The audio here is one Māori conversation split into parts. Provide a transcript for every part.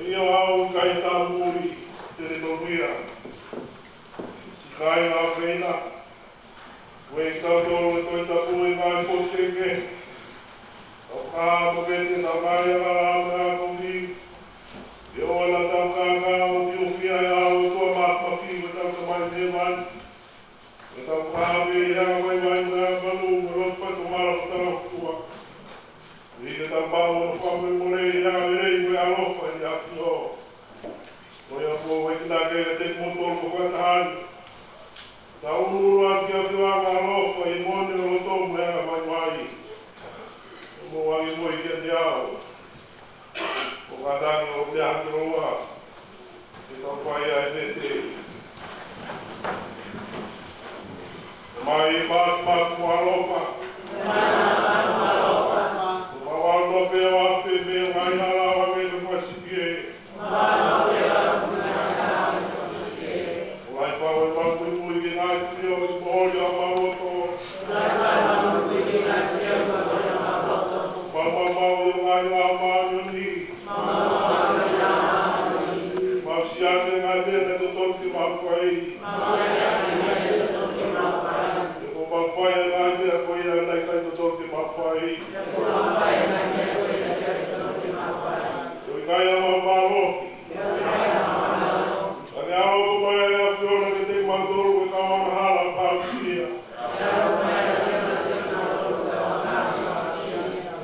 Ia au kai tā muri te retongia. Si kai ngā whaina. Wei tātoro e toi tapu e ngai poteke. Tau kā mokete tau kai a rāme a kongi. E ola tau kā ngā o whiowhia e au e tua māpaki me tau tamai te mai. E tau whāwe i hanga wai mai ngā manu me rot whai to mara o tau fua. I te tau pāo no whawe mole i hanga rei me alofa i a whio. Toi a po wai tina kei a te motor ko whatahani. Tau nuru ati a whiwanga alofa i mone o roto me hanga mai mai. Mo wangi mo i kia te ao. O katangi o te hangiroa. E tau whai a e te. Mai mas mo alofa. O mawalo pe o afe me o ngai halawa me me whasipie. O lai whawe mangui mui ki ngai whio i pohori a maroto. Mama mau i ngai la maanyoni. Mau siane ngai tene to toki mau whai. Mawhai a ngai te a koe a nei kai to toki mawhai. Toi kai a mamaro. Ane aofu mai a whiona ke te mandoro e kawana hala pausia.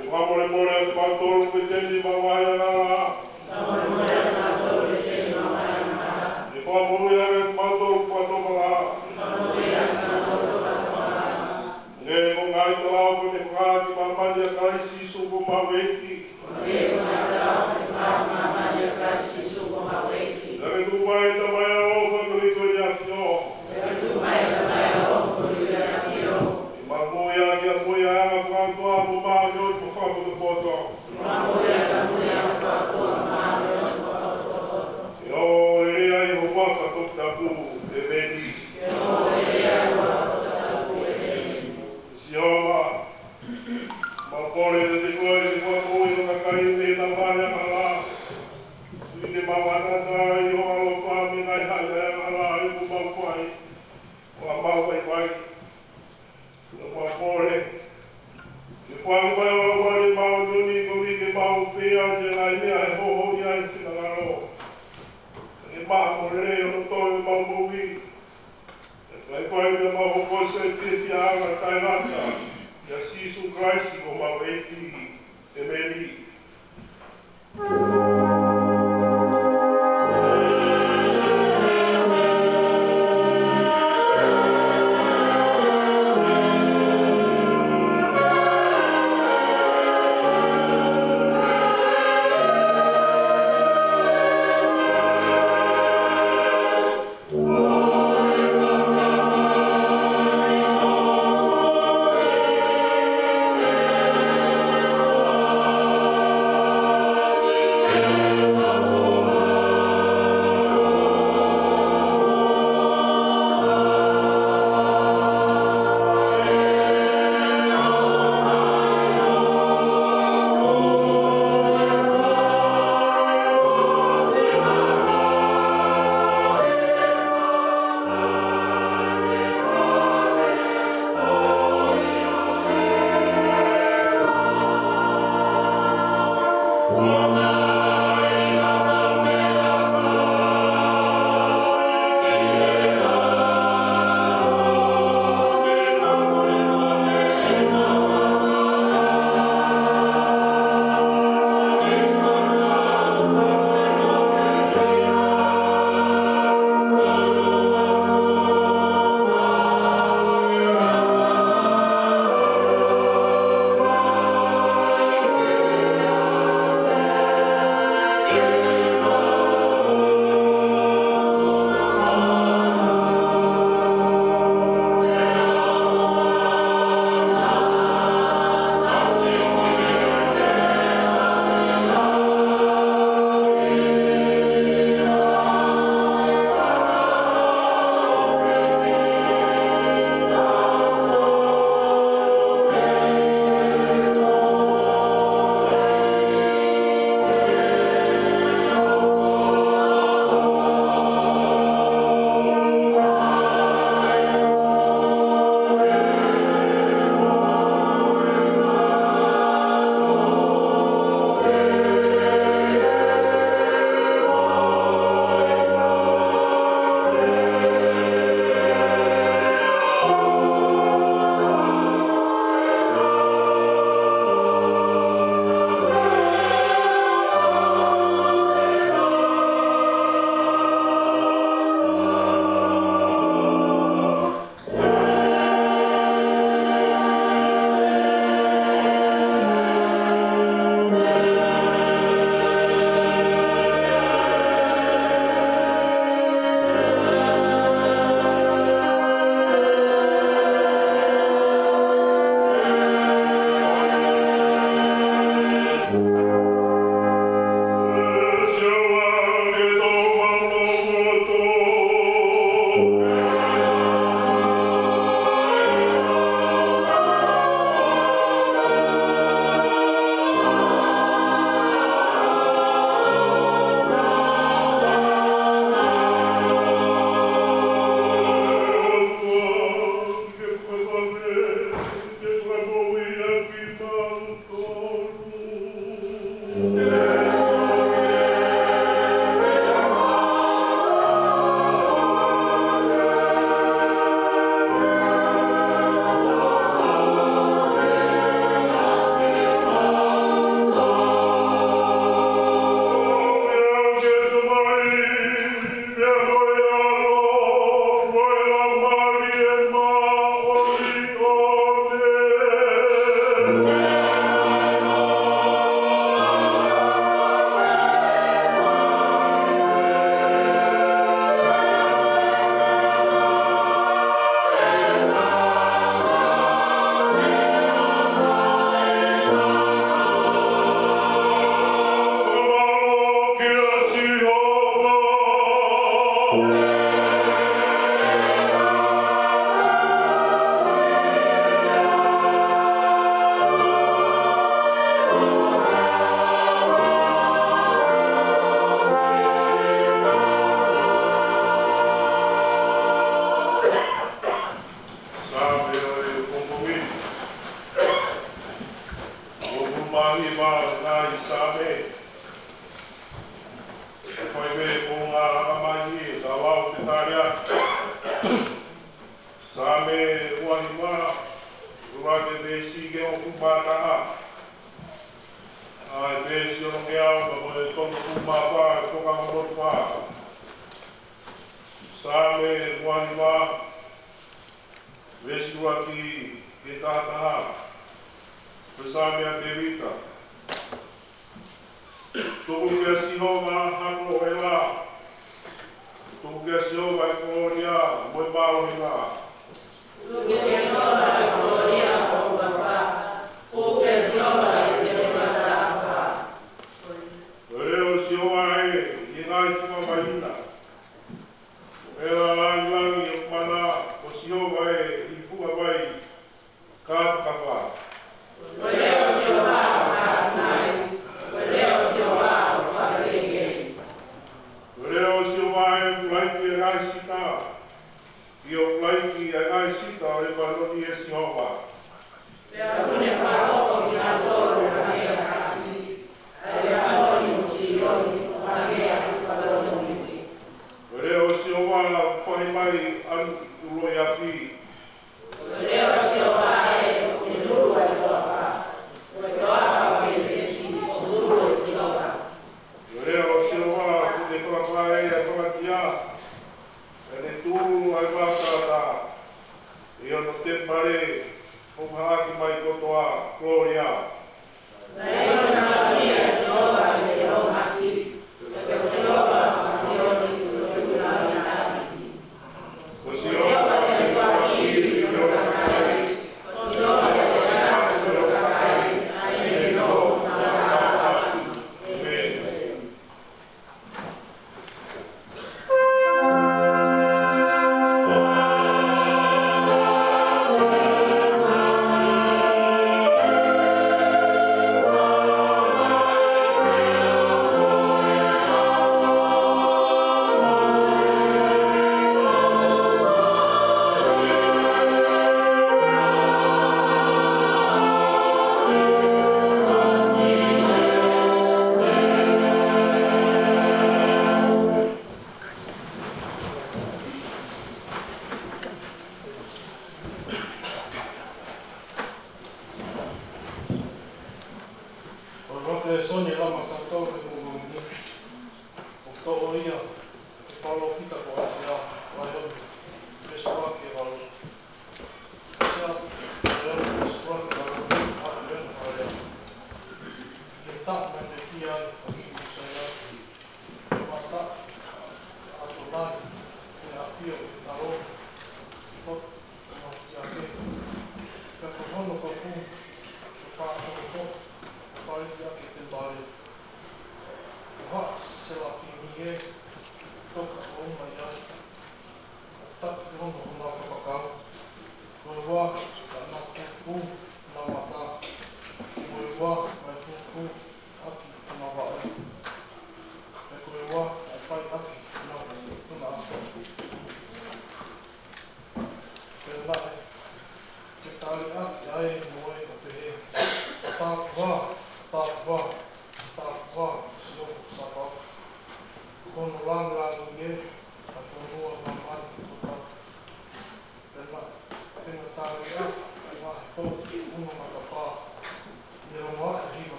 E whamore more a te mandoro ke tendi mawai a ngara. E whamore a te mandoro whatomara. E mo ngai te lauwha ne whakati mamani a kaisi suko maweki. Nare tu mai ta mai a ofa ko i koe a whio. I mamoia ki a moia anga whantoa mo mahi o te whamu te poto. E o rea i ho wafa tok tapu e meni. Sioma, ma pore te koe te whakoi o ka kai te na mai a la. I te mawanata i o alo whami ngai hai a la i ku mau whai. O a mau wai wai. O ma pore. Te whangu mai o wari mau nuni ko mi ke mau whia te ngai mea e hoho i ai whinangaro. E maa mo rei o toi mau moui. Vai fai de uma rocosa e fifiava tailata. E assim Jesus Christ como a leite emeli. Oh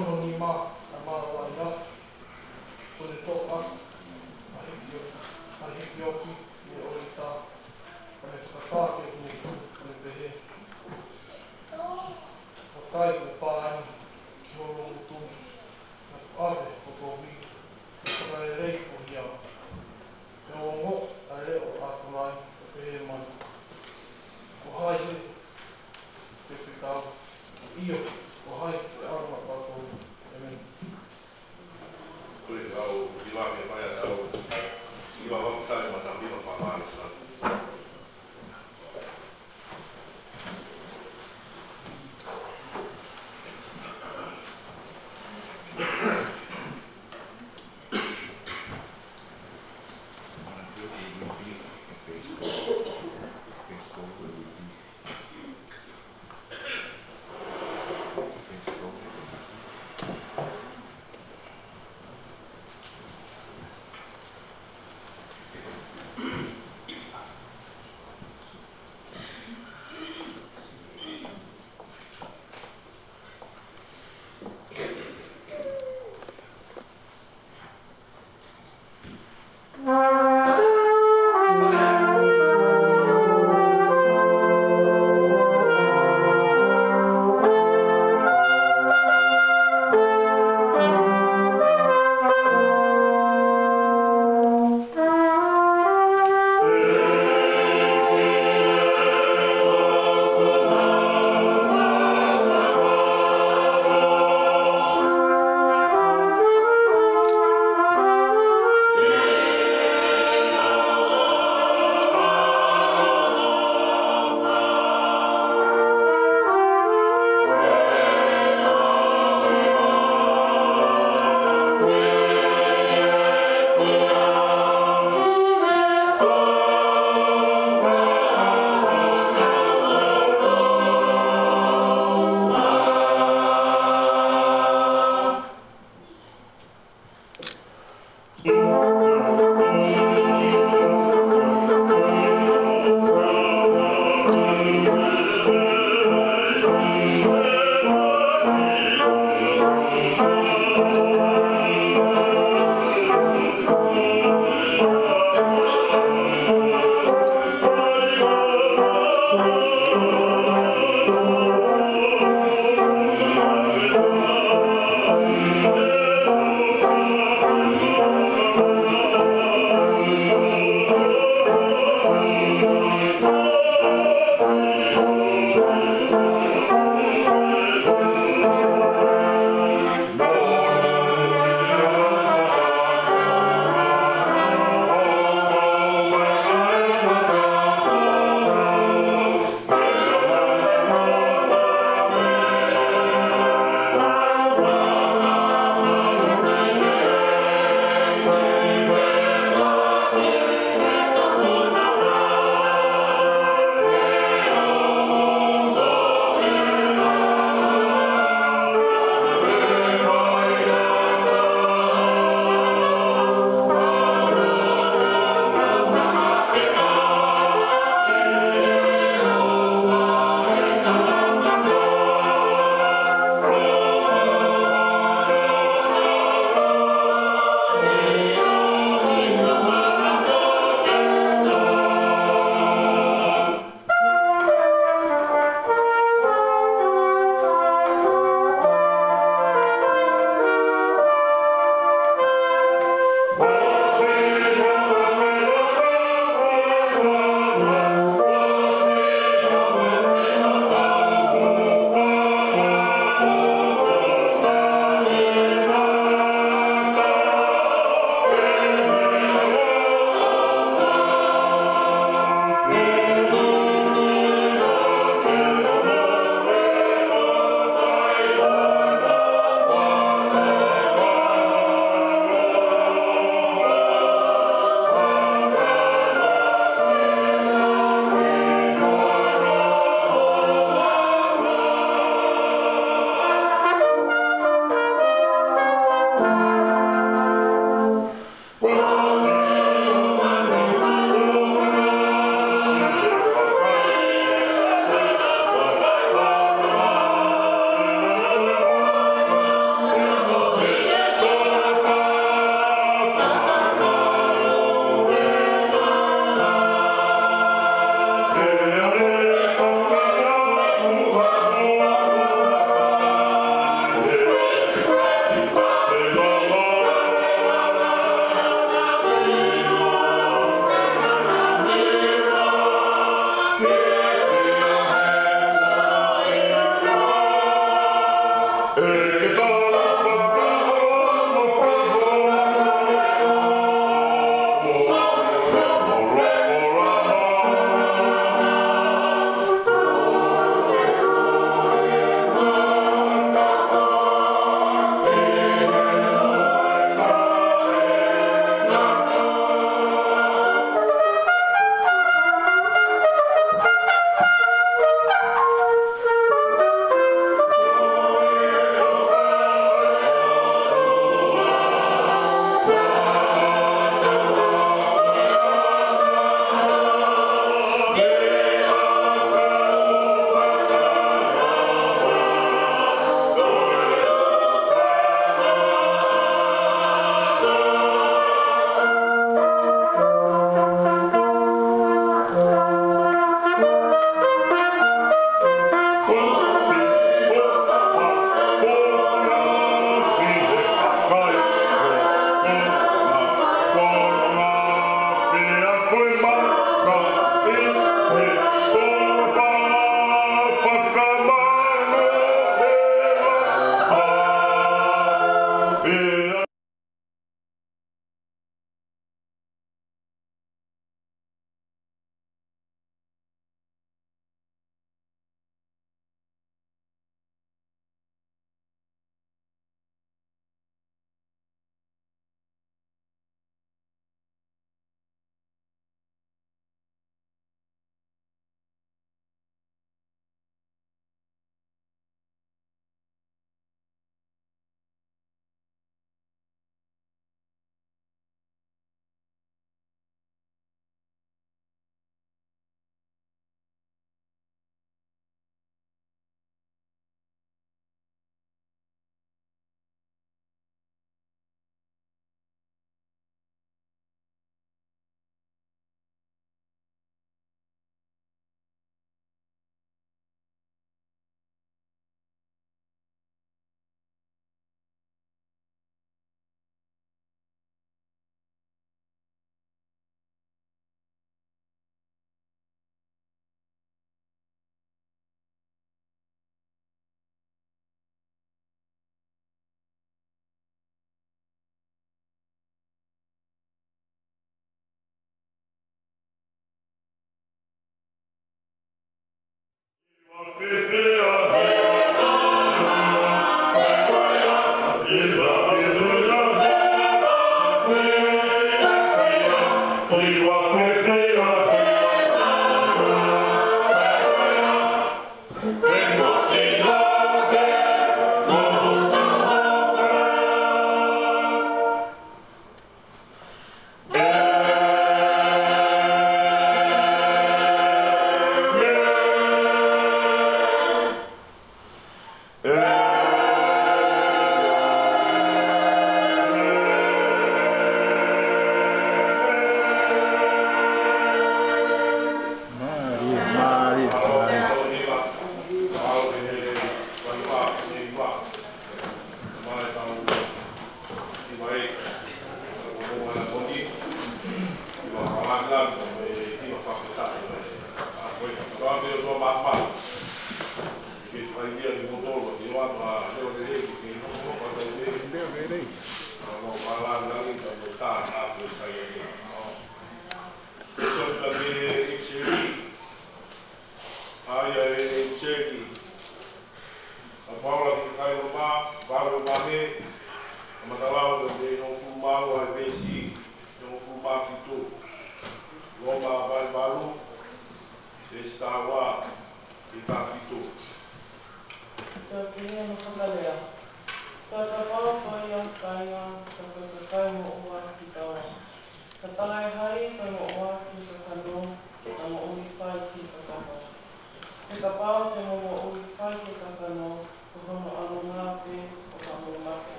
ono ni ma na mara ia o le toa a hiki oki e o le tā a me whakatāke o le pehe o tai o pāni ki horo o tūni na ku ave o tō hui e whakarerei o hia e o ngō a reo o āturai o pehe mani o hai he te whikau iyo o hai te arma tātou e meni Kuri au iwa ke whaia au iwa wakutai ma tā pima whamaarisa.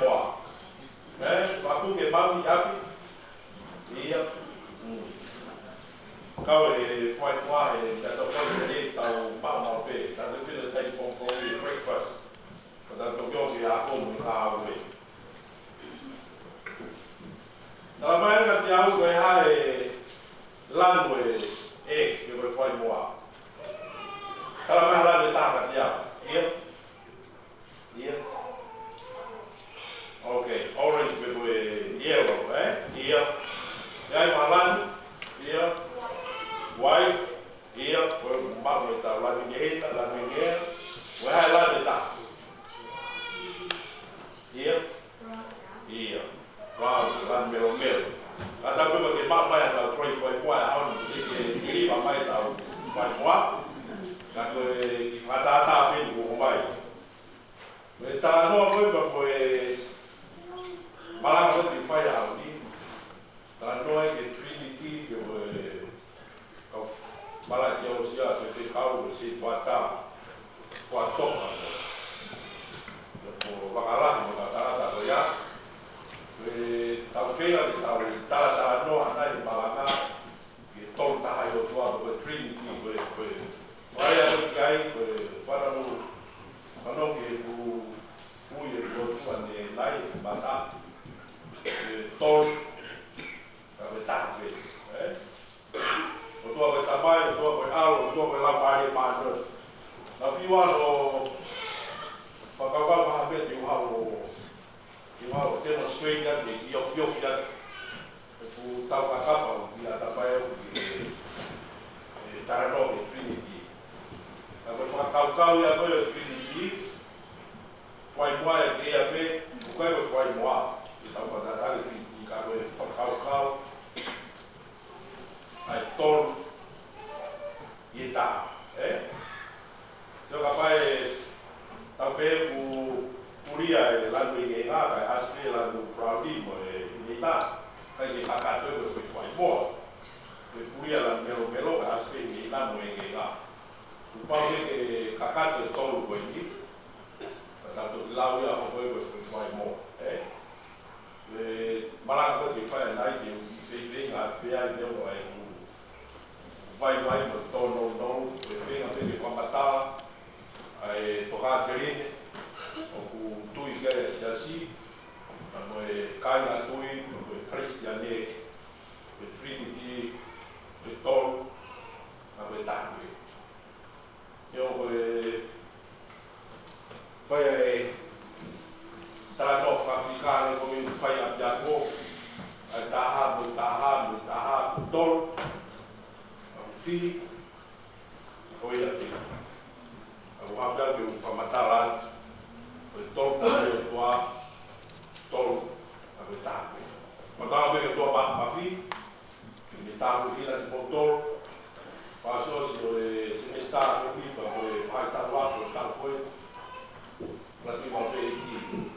moa. Papu ke mau yapi. Ia. Kau fai moa tato fai tau mau pe. Tato fila tai pongko breakfast. Tato yogi ako mo kawe. Tala mai ka tiau ko langue eggs que vai fai moa. Tala mai la de ta tiau. Ia. Okay, orange with yellow, Here. Yai malan. Here. White. Here. Magmeta la minheta, la minheta. Vai lá de tá. Here. Here. Wow, lan melo. Ada pun bagi mak mai atau try buat hal ini mai tahu buat. Kalau ada pun buat. Kita no boleh malam tu di fire out ni. Kalau ke Trinity ke kau malam jauh sia seperti kau si buat tok. Lepas bakalan kata ya. Tahu fira tahu tak no anak balanga kita tahu tua Trinity Waya kai para lu ano ke bu ye bu ane lai bata tol ka beta ke o tua ke tabai o tua ke alo o tua ke labai ma no na fiwa no pakaba ma be di o demonstrate de io fiofia fu tau kakapa via tabai tarano ke Trinity. Kalau kau ya kau Trinity, fai moa ke ya pe, bukan fai moa. Kita pada tahu Trinity kalau kau, ai tol, ita, Jika pai tapi kuliah lalu ini ada asli lalu proudi ita, kai kita kata fai moa. Kuliah lalu melo asli ita moe Upau ke kakak tolu ko ini, tato lau ya ko ko fai mo, malang ko di fai nai di fei ngat pia de mo ai vai mo tono no, fei ngat di famata, ai toka green, o ku tui ke siasi, mo kai na tui ko Christiane, Trinity, tol, na betangue. Eu fai taranof africano come fai a Jacob taha tol fi oi aqui o habla que o famatalan o tol o tua tol a betar mas não ver que tua ba fi que me tá por ir de tol passou se me está no pipa vai estar lá por tal coisa para ti mal ver aqui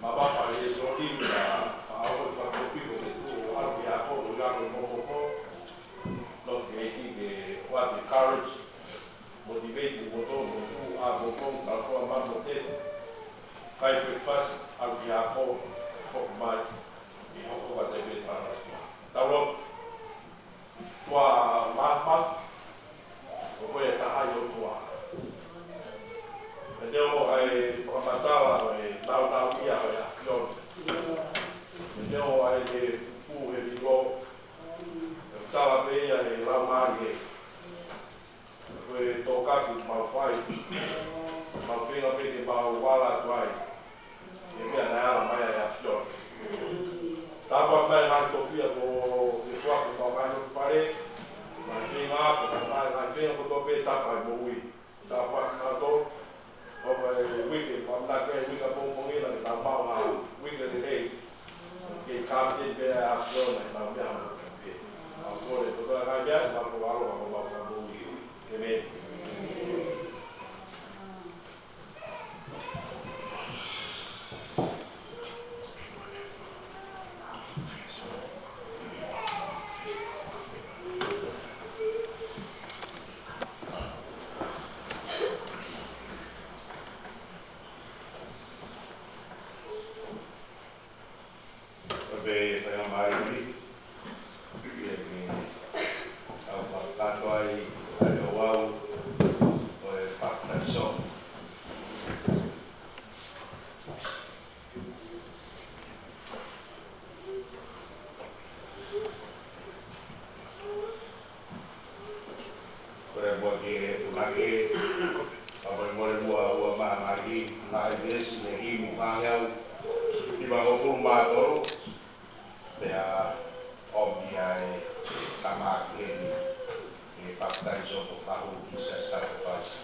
mas vai fazer só livre a hora para o pico que tu algo já como já no moco não que aqui que what the courage motivate o motor o a motor tal como mais motor vai breakfast algo já como mais e o que vai ter para tá bom tua mas o que tá aí o tua entendeu aí formatava tal ia a flor entendeu aí fufu ele igual estava bem aí lá mais foi tocar com mal faz a bem que mal wala vai e minha ela mais a flor tava bem lá Sofia com de sua com mais no farei mas vem lá mas vem com do beta para moui tava na do o week be whai mai ni. Ia ki au whakato ai o wau o e whakatso. Kore mua ke umake, apai more mua ua mahi, ngai vesi ne hi mu whangeau, i mga furu mātoro, pea omi ai tamake e pakutai soko kahu i sa stapapasi.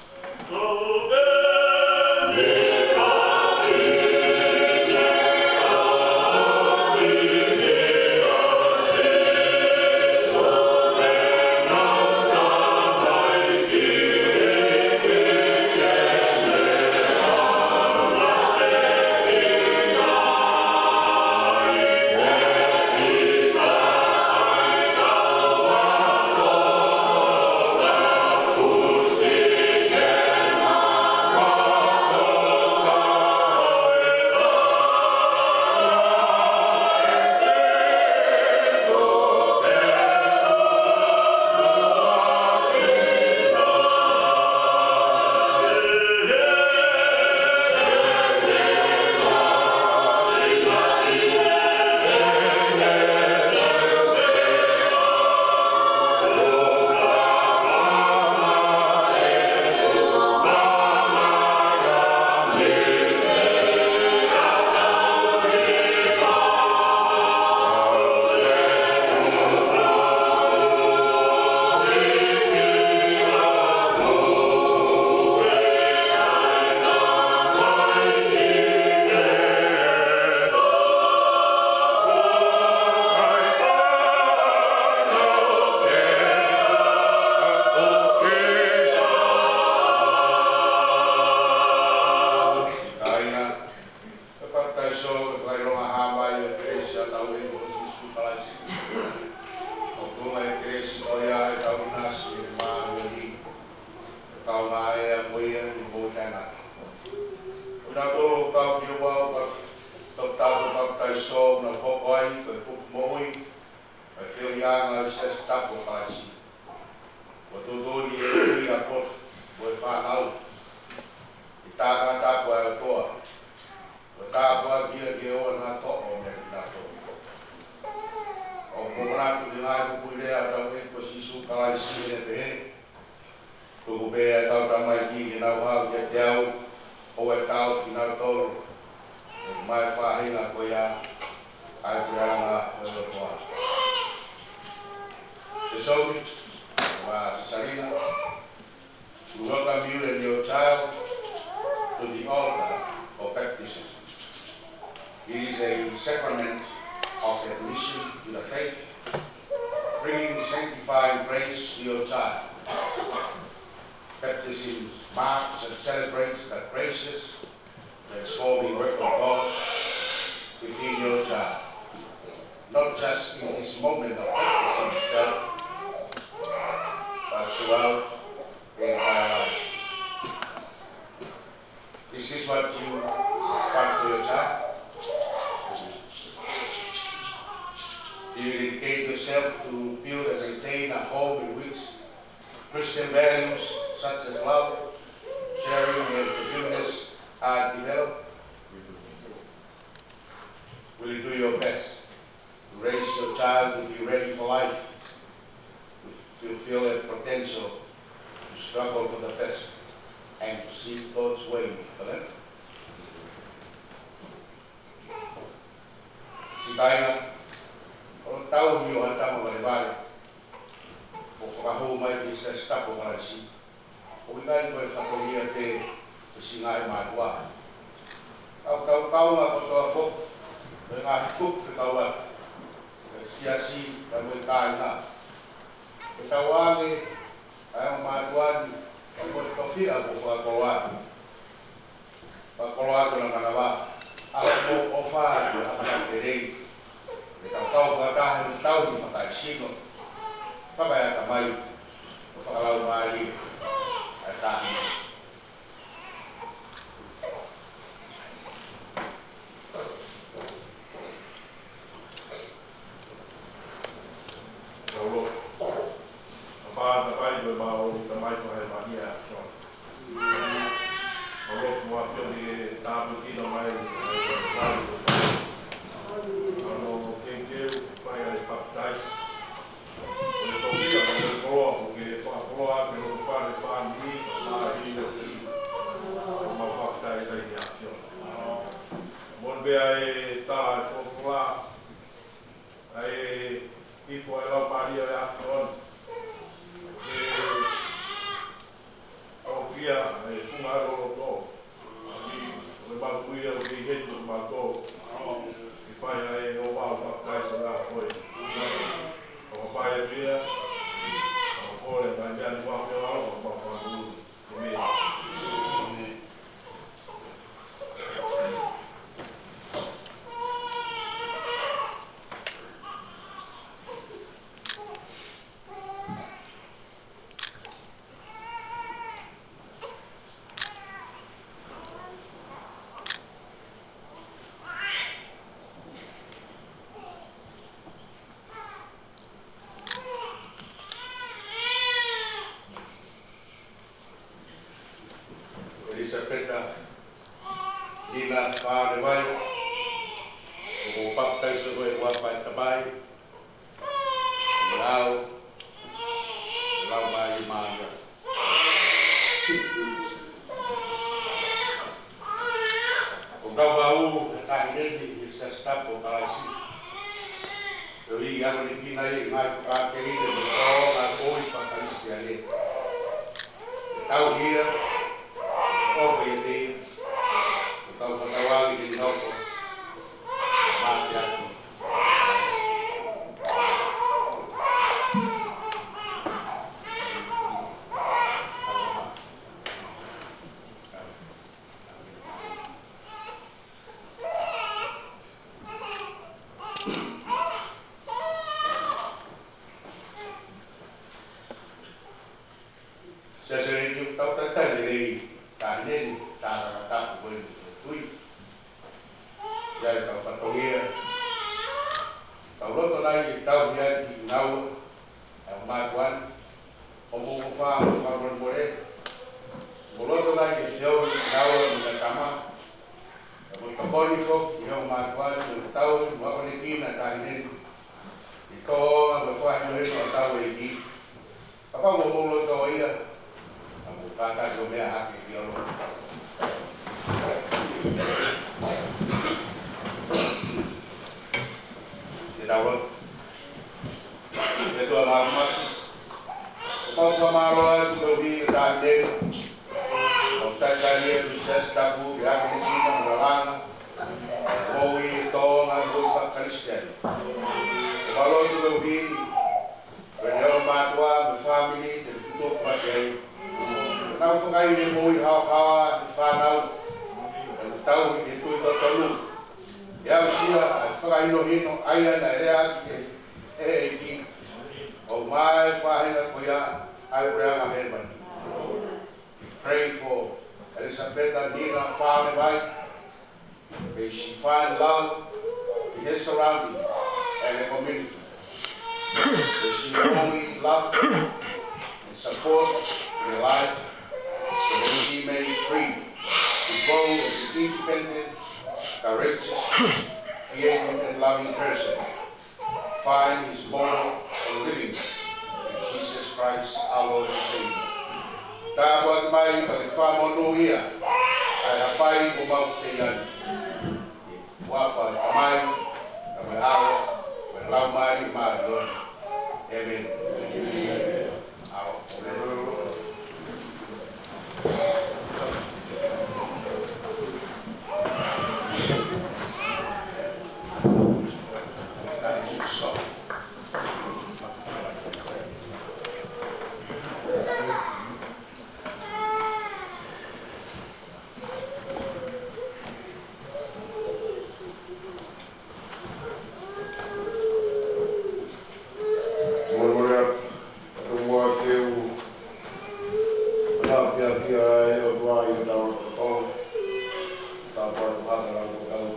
Tapos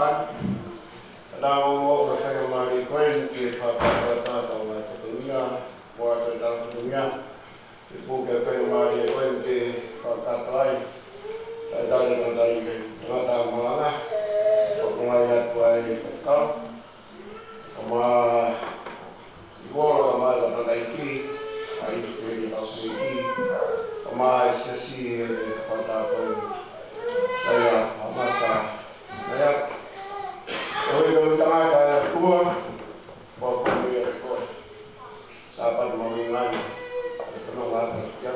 Pan. Ada mau bersama mari koin ke kata-kata tahu dunia, buat tentang dunia. Ibu kita mari koin ke kata lain. Ada yang dari kata mana? Pengayat baik kau. Sama ibu sama kata iki, hari ini aku iki. Sama sesi kata koin. Saya masa saya kalau tengah saya keluar bawa dia rekod sahabat mengingat penuh atas jam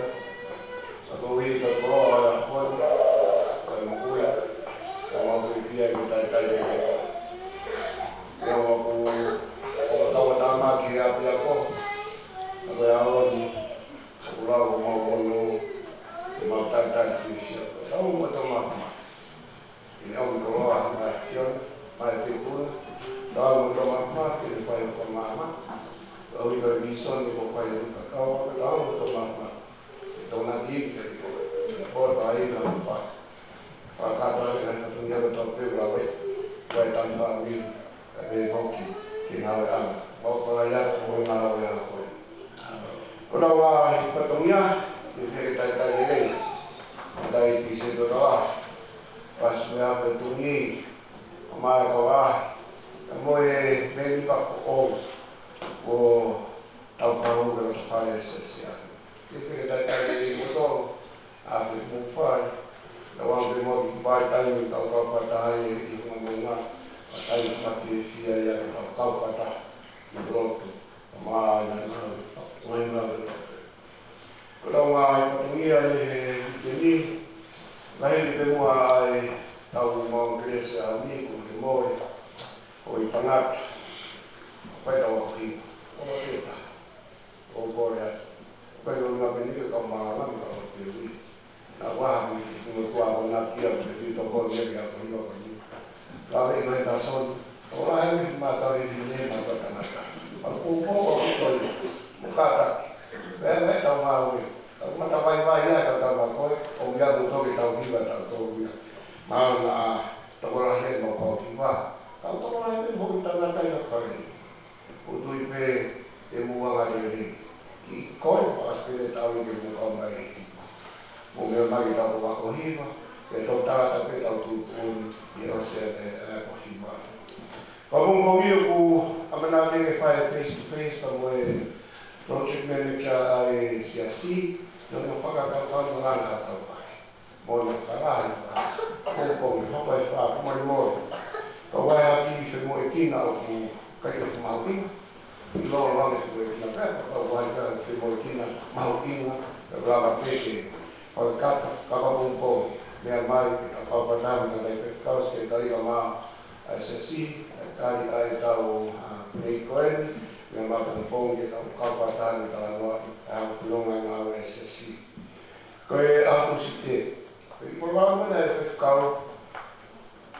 satu hari keluar pun saya menguya sama dia kita tanya yang aku tahu kira apa aku awal pulau mau mau tanda tahu macam ini orang keluar nation, baik itu dalam rumah kita bayar pemahaman, kalau kita bisa ni bayar kakao, dalam rumah itu nanti kita buat baik dan lupa. Kata yang tentunya betul berapa, baik tanpa ambil dari hoki, kinawan, bawa pelajar, bawa nawan apa. Kalau wah pertemuan, kita ini dari sisi doa. Pas saya bertunggu, amai kawah, kami beri pak om, tahu berapa sesian. Kita dari motor, habis mufai, lawang bemo dibai tadi tahu kau patah ini ngomongnya, patah ini mati sia yang tahu kau patah di rotu, amai nanti main. Kalau amai bertunggu ini. Lahir di semua tahu mau kerja amigo di moe, oi pangat, apa itu waktu, oh boleh, kalau nggak benih kalau malam kalau beli, nak wah mungkin tua nak dia beli toko dia apa ini, kalau ini tason, orang ini mata ini mata tanah, kalau kumpul muka tak, benar tahu mau ni. Mata baik-baik ya kata kau, orang yang tahu kita tiba tak tahu dia. Malah orang lain mau kau tiba, kalau orang lain mau kita nanti nak kali. Untuk itu ilmu orang ada ni. Kau pasti tahu ilmu kau baik. Mungkin mari kita buat kau hiba, kita tahu tapi tahu tu dia saya kau hiba. Kalau mau aku amanah ni face to face kamu project manager CSC. Yang pagkakataon ng atau mo ng karay kung hapay pa kumalimo kawaya di sa mo itina o kayo kumawin ilo lang sa mo itina kawaya sa mo itina mawin na peke pagkat kakabungko may may kapapanam na naipagkawas kay kayo ama SSC kali ay tao Maycoin yang makampung di kabupaten Talangwa ang tulungan ng SSC. Kaya ako siti, programa na ikaw,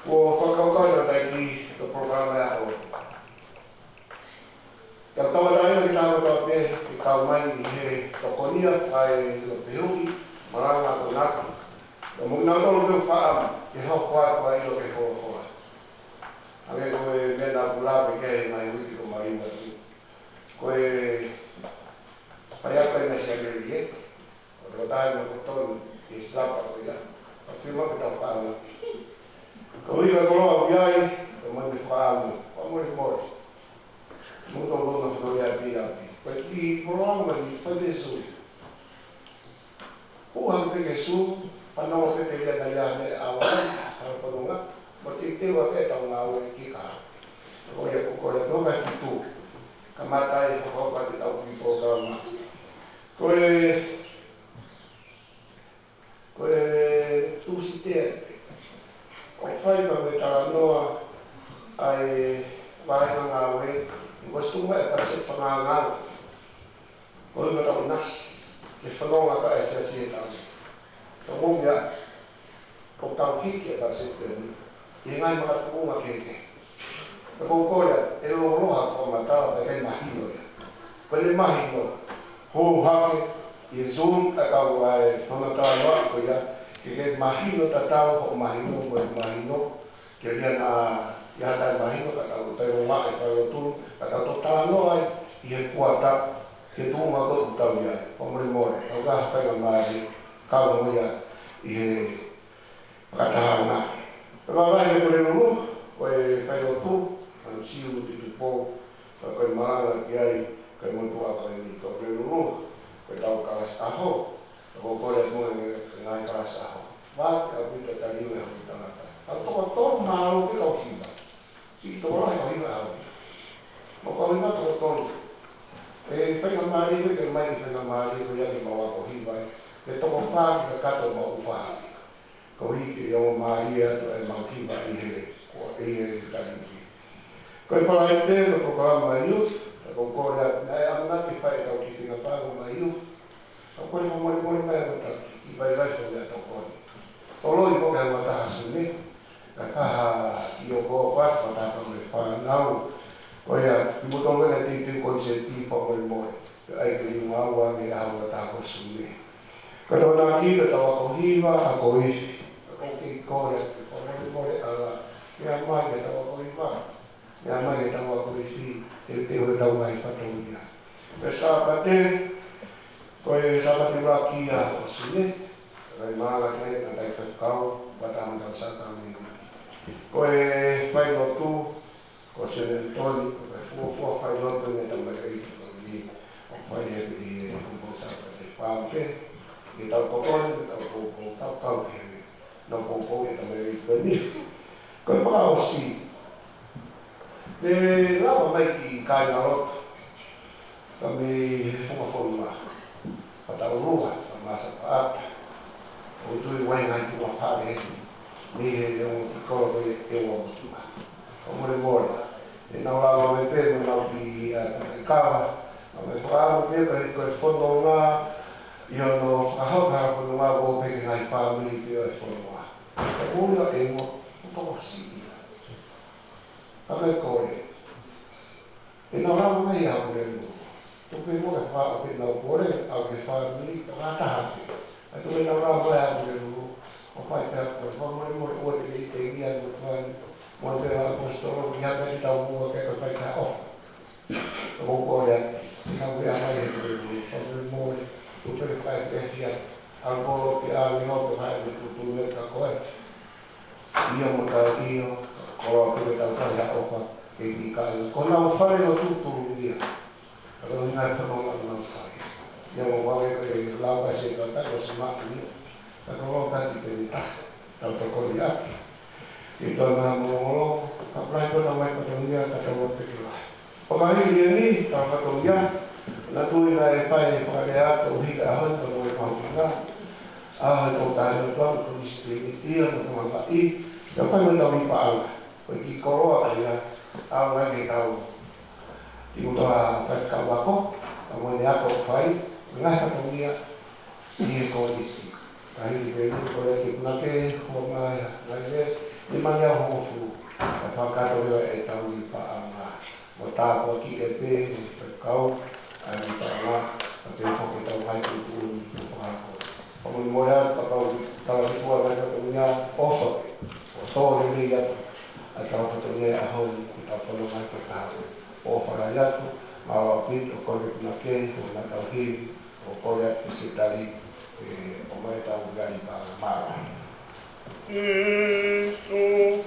pagkakaw na tayo sa programa na ako. Yung tawalan na ginagawa tabi, ikaw man toko niya ay lupihugi, marang ako natin. Nung natulog yung faam, ihokwa ko ay lupihuwa. Ang ito ay ganda pula, bigay na iwiti ko marimbat. Kue payah na siya lihat, kalau tayo nagutol Islam ako ya, tapi mo kita paano. Kau iba ko abiyay, kamu di paano, kamu di mo. Muto mo na ko ya biyabi. Pati mo man pati su. Uang pe Yesu, panaw pe te na ya me awan, ang panunga, matiti wa pe taw ngawe kika. Ko ya ko ko na itu. Kamatay ako pati tahu di program. Kue tu site. Kau fai pagkatara noa ay bahay ng awe. Gusto mo ay kasi pangangal. Kue matapunas. Kifalong ako ay siya siya. Tumungya. Kung tao kiki kasi ito. Ingay makatupong makiki. Kaya eloloha ko matao kay mahino ya. Pwede mahino. Hake izung akawai pangatawa ko ya. Kaya mahino tatao ko mahino mo mahino. ke ria na ia tai mahinga ka tau tai o mā e pai o tū, ka tau tō tala noa i he kuata, ke tūnga ko utau ia, o mori more, au kaha pai ngā māri, kawa moia i he pakatahanga. Ka wawai me kore ruru, koe pai o tū, anu siu ti tu pō, ka koe maranga ki ai, koe montua koe ni ka kore ruru, koe tau karas aho, ka kore mua ngai karas aho. Wā ka pita tariwe hau tangata. Au toka tōru māro ki kau hiwa. Si tō rai kau hiwa hau. Mo kau hiwa tō tōru. E whainga māri me ke mai ki whainga māri ko iaki mawa kau hiwa. E tōko whā ki ka kato ma uwhahi. Kau hi ki iau māri atu e mau hiwa i he tariwi. Koe para e te, ko kau mai youth, ko kore atu, nai amanaki whai kau ki whinga pāgo mai youth. Kau kore mo mori mai atu taki, i vai vai tō lea tō kore. Toloi ko kaya mataha suni, ka kaha i o koa pat, mataha me whanau. Ko ia, i mutonga na tīti ko i se tī pamori moe, ka ai ke li maua me au mataha ko suni. Ka tau nā ki, ka tau ako hiwa, ako isi, ako ki kore, ki pamori moe, ala, mea mai ke tau ako hiwa, mea mai ke tau ako isi, te hoi tau mai patau ia. Ka sāpate, ko e sāpate rā ki a ko suni, Rai mala kei na dai whakau, watang tau sata mi. Ko e whai lotu, ko sene toni, ko e fuafua whai lotu ne tamai eiti ko ni, o whai e kumpo sata te whauke, i tau tokoni, i tau kōkō, tau kau ke he, no kōkō e tamai eiti ko ni. Ko e whakau si, te lawa mai ki kai na rotu, ka me whungawhonga, ka tau rua, ka masa paata, o tui wai ngai tu a pare e ni he o ki koro koe e o mutua. O more more. E nau lawa me pe, me nau ki kawa. A me whaamu pe, koe whono ngā, i o no whakahauka kono ngā o peke ngai whaamiri pe o e whono ngā. E ura e mo, o toko si ina. A me kore. E nau lawa mai a kore mo. Tupe mo e whaa pe nau kore, au ke whaamiri, ka ngātaha pe. A tu e nau rau koe hapu e ruru, o pai te hapu, o mori mori ua te kei te ingia ko tuan, mo te apostolo, ki hapa ki tau mua ke koe pai te hao. O kore ati, ki hau e amai e koe ruru, o mori mori, tu pere pai te hia, al koro ki a mi hoto hae me tutu me ka koe. Ia mo tau io, koro pere tau kai a opa, ke ki kai. Ko nau whare o tuturu ia, ka nau ngai whanonga nau whare. Ia mo wawe koe lau kai se kata ko se maki ni. Ka koro kati pe ni taha, tau toko ni aki. I tō ngā mongolo, ka prai kona mai patongia ka tau o peke lai. O mahi lia ni, tau patongia, na tui na e whai e whare ato hika ahon, ka mo e paukinga. Ahoi tō tāre o tō, ko distri ni tia, ko tō ngā i. Ka whai mo tau i paanga, ko i ki koroa ka ia, au ngai ke tau. Ti mo toa whai kawako, ka mo e ne ako whai, ngai patongia, i e kōrisi. Ka hiri te ni kore te punake, hua ngai, ngai les, ni mania hongo fu. Ka whakato reo e tau i paanga. Mo tāpua ki e pē, ni whakau, a ni paanga, ka te whoke tau hai kutu ni whakako. O moni morea, pakau tawa ki pua ngai patongia, osoke, o tōre rei atu, a tawa patongia a honi, i tau whono mai ke kāwe. O wharai atu, mawa pit, o kore punake, o nā tau hiri, o kore atu se tari, o mai tau gari pa mara. Oh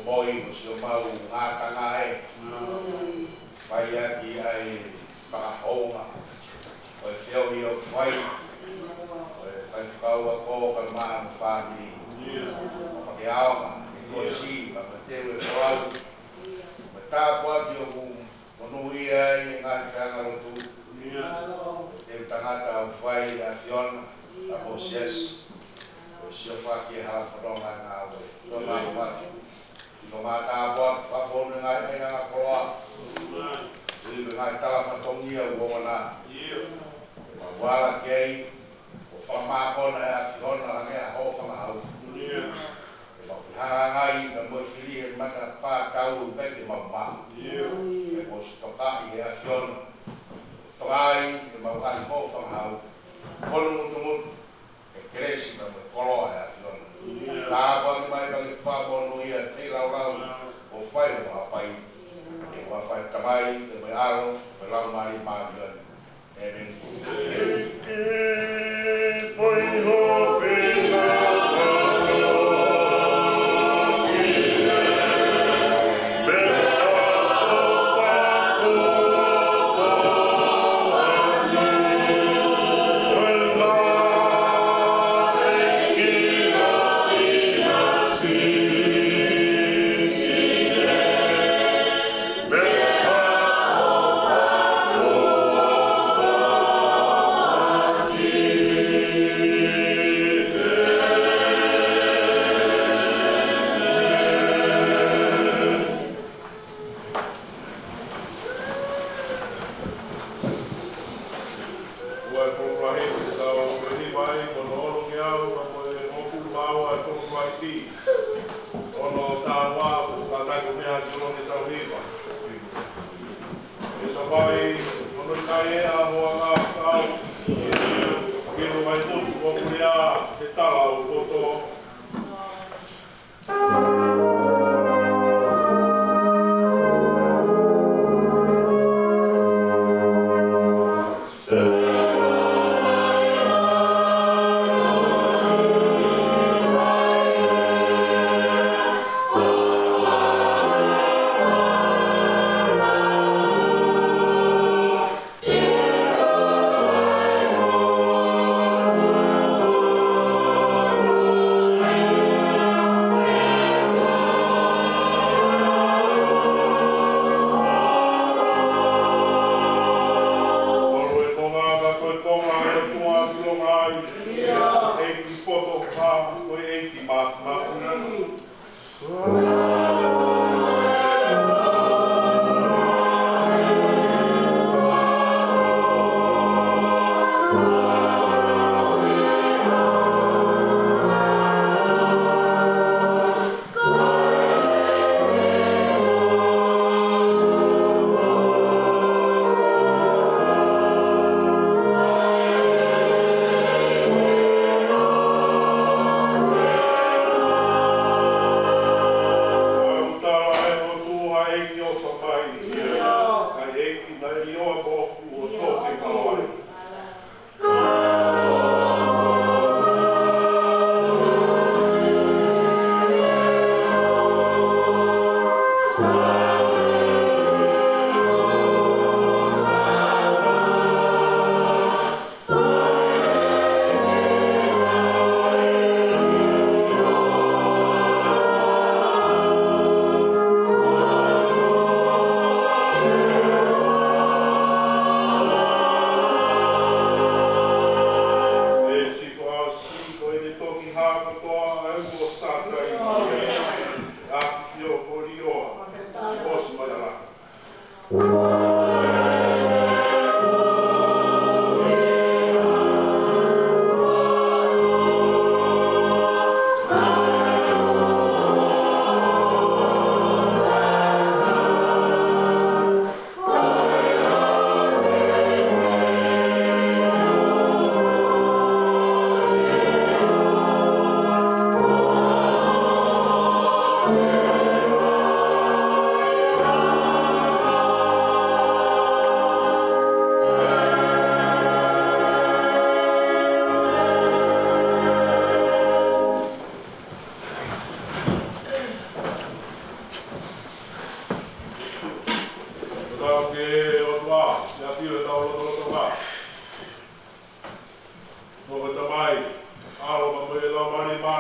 moi, o seu mau ngātanga e. Pai aki ai whakahounga. O e whio i o whai. O e whaikau a kō ka maa na whāmiri. Whakeaonga, e koe si, ma me teo e whau. Ma tā kuati o ku monui ai ngā whianga rotu. Teo tangata o whai a Fiona, a Moses. O sio whaki e hala whanonga ngā oe. Tō ngā whaki. Tō ngā tā kuati, whafonu ngai mai ngā koroa. Tui me ngai tala whatongia uongana. Wala kei, o whamakona e a Fiona a ngea ho whangahau. E mawhihanga ngai, na mwewhiri e mata pātau me te maumā. E mo stokai e a Fiona. Togai, e mawhai ho whangahau. Kono mutu mutu, e kresi na me koloa e a Fiona. Tāpani mai ka le whāmono i a te rau o whai o ngā pai. E whai tamai, te me aro, me lau mari māmiani. Amen.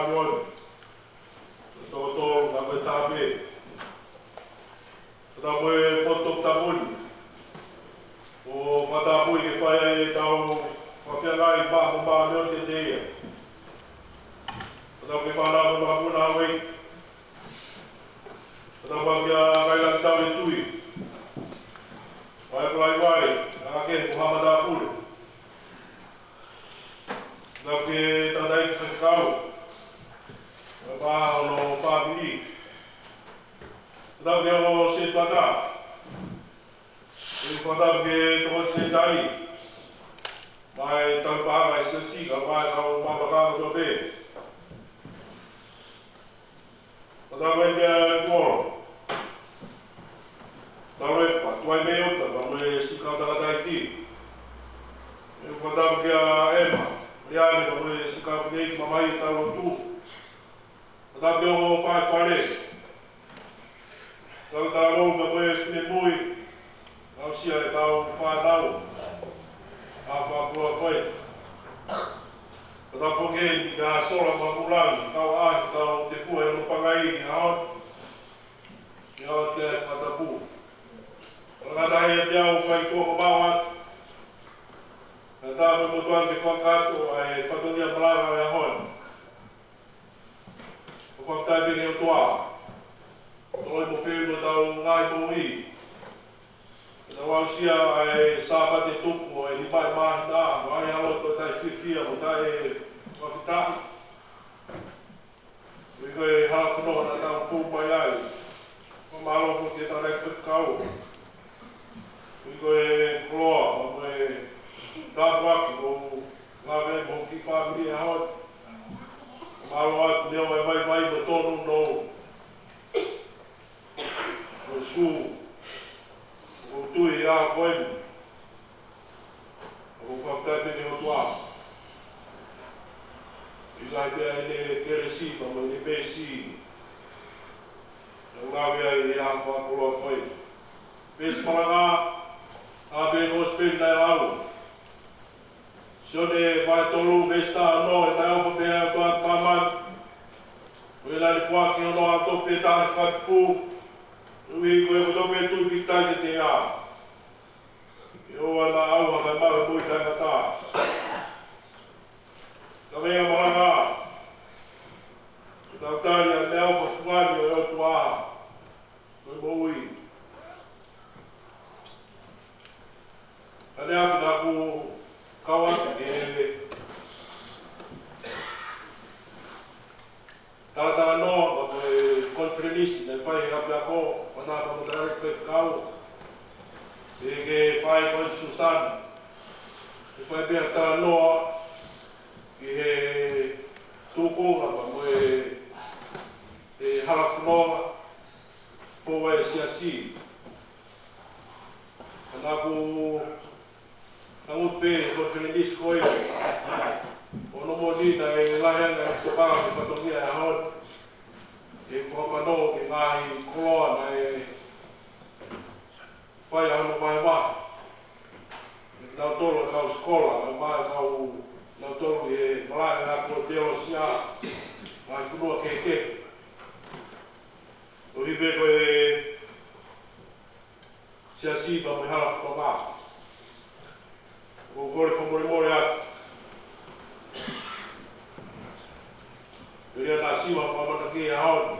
Whāmion. Tōtō, ka koe tāpe. Ta koe poto tamuni. O whatapui ke whaia e tau whawhiangai pāmo Whāmion te teia. Ta koe whanau no hapuna hawei. Ta whangia kailang tau e tui. Wai kulai wai, a ke Muhammad Apure. Ta koe tādai ki whakau. Pāho no whāpiri. Ta koe o se tuaka. E whatau ke tōt se tai. Mai tau pāngai se sika, mai kau mapakanga tō pē. Ta koe kia kōro. Tawe pa tuai me ota, tawe sika taratai ti. E whatau kia ema. Riane tawe sika whineiki mamai tau tu. Tau kia o whae whare. Tau tāro ka koe whine mui. Tau sia e tau whātau. A whāpua koe. Tau whokei ka sora mapulangi. Tau āki tau te fua e lupangai ni haon. Ni haon te whatapu. Ngata hea te au whai kōko mauat. Ka tāme motuan ke whakato ai whatonia malanga e ahoen. O whaktai bine o toa. Toi mo whiu no tau ngai mo i. Ka wau sia ai sāpa te tupu ai ni pai mahi tā. Ai halo to tai whiwhia mo tai whawhitaki. Ui koe hala whanoa na tau whū mai ai. Ko malofo ke tā rei whakau. Ui koe koloa, ma koe tātuaki o ngāwe mo ki whāmiri e haot. Mālo atu neo e vai no tonu no o sū, o tui e a koenu. O whawhtai pene o tua. I kai pia e ne keresi, ma mo ne besi. O ngāwe e a whakoloa koenu. Pes malanga, a be hospel na rau. Sione vai tolu vesta no e tai ofo pe a toa paman. Ui la ni fuaki o no a tope tāne whakipū. Ui koe o tope tui ki tai te a. I oa na auha kai mawe mui kai ngata. Ka mea maranga. Ka tau tari a me auha fungani o e o tua. Koe mo ui. Ane afi nā ku kawaki ke tātara noa ma koe konferenisi nei whai he api ako o nā ka mutarari whaifkau e ke whai koe Susan e whai pia tātara noa ki he tūkonga ma koe e harafunonga fōwa e siasi nā ku Nangut pe konferenis koe o nomo ni na e lahianga e topanga ke whatongia e haon e whawhano ke ngahi koloa na e whai ano mai wā. Nau tolo kau skola, na mai kau nau tolo e malai ngā kua teolosia ngai whunua keke. O hipe koe siasi pa me hala whatonga. O kore whamore atu. Rea tā siwa pamata ke haon.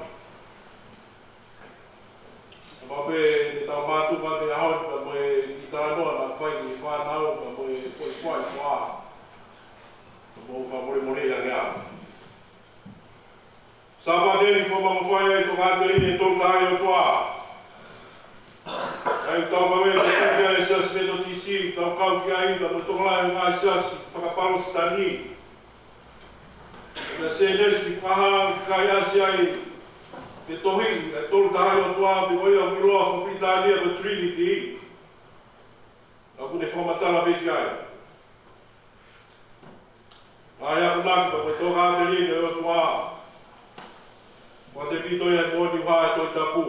Ma pe te tau mātu pa te haon ka moe ki tā noa na whai ki whanau ka moe koe whai whā. Mo whamore atu atu. Sāpa tēni whamama whai ai tō kāterine tō kāi o toa. Ai tau mawe te kia e sas me no tisi, tau kau ki a ina, mo tonglai o ngai sas, whakaparo stani. Na se nesi whaha kai asi ai, te tohi, e tolu tahai o tua, pe oia o miloa whapritania o Trinity. Na kune whamatala beti ai. Ai aku naki, pa koe toka ateline o tua. Wha te whitoia e mōni wha e toi tapu.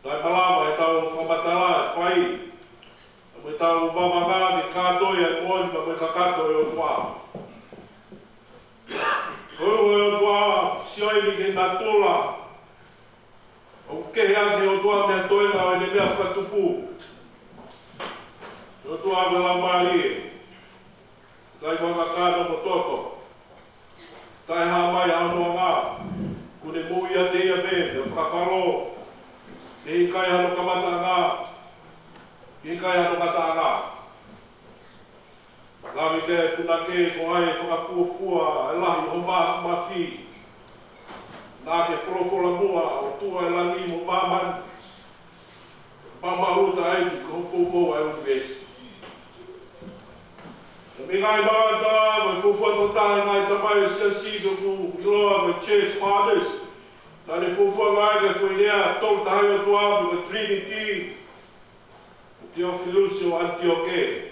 Tai malama e tau whamatala e whai. E tau wamanga ke kātoi e mōni ma koe kakato e o tua. sioi ni ke natula. O ke ake o tua mea toenga o ne mea whatupu. O tua ake la marie. Kai whakakana mo toto. Tai ha mai hanoa ngā. Kune mui a te ia me, e whakawharo. E i kai hano kamata ngā. E i kai hano kata ngā. Lawi ke kuna ke ko ai whakafuafua e lahi o mawhi. Nā ke wholofola mua o tua e lani mo mamani. Mamahuta aiki ko hopo ai o esi. Me ngai mata, mai fufua to tahe ngai tamai se sido ku iloa mai church fathers. Tane fufua ngai ke fuinea tol tahe o tua me Trinity. Teofilusio Antioche.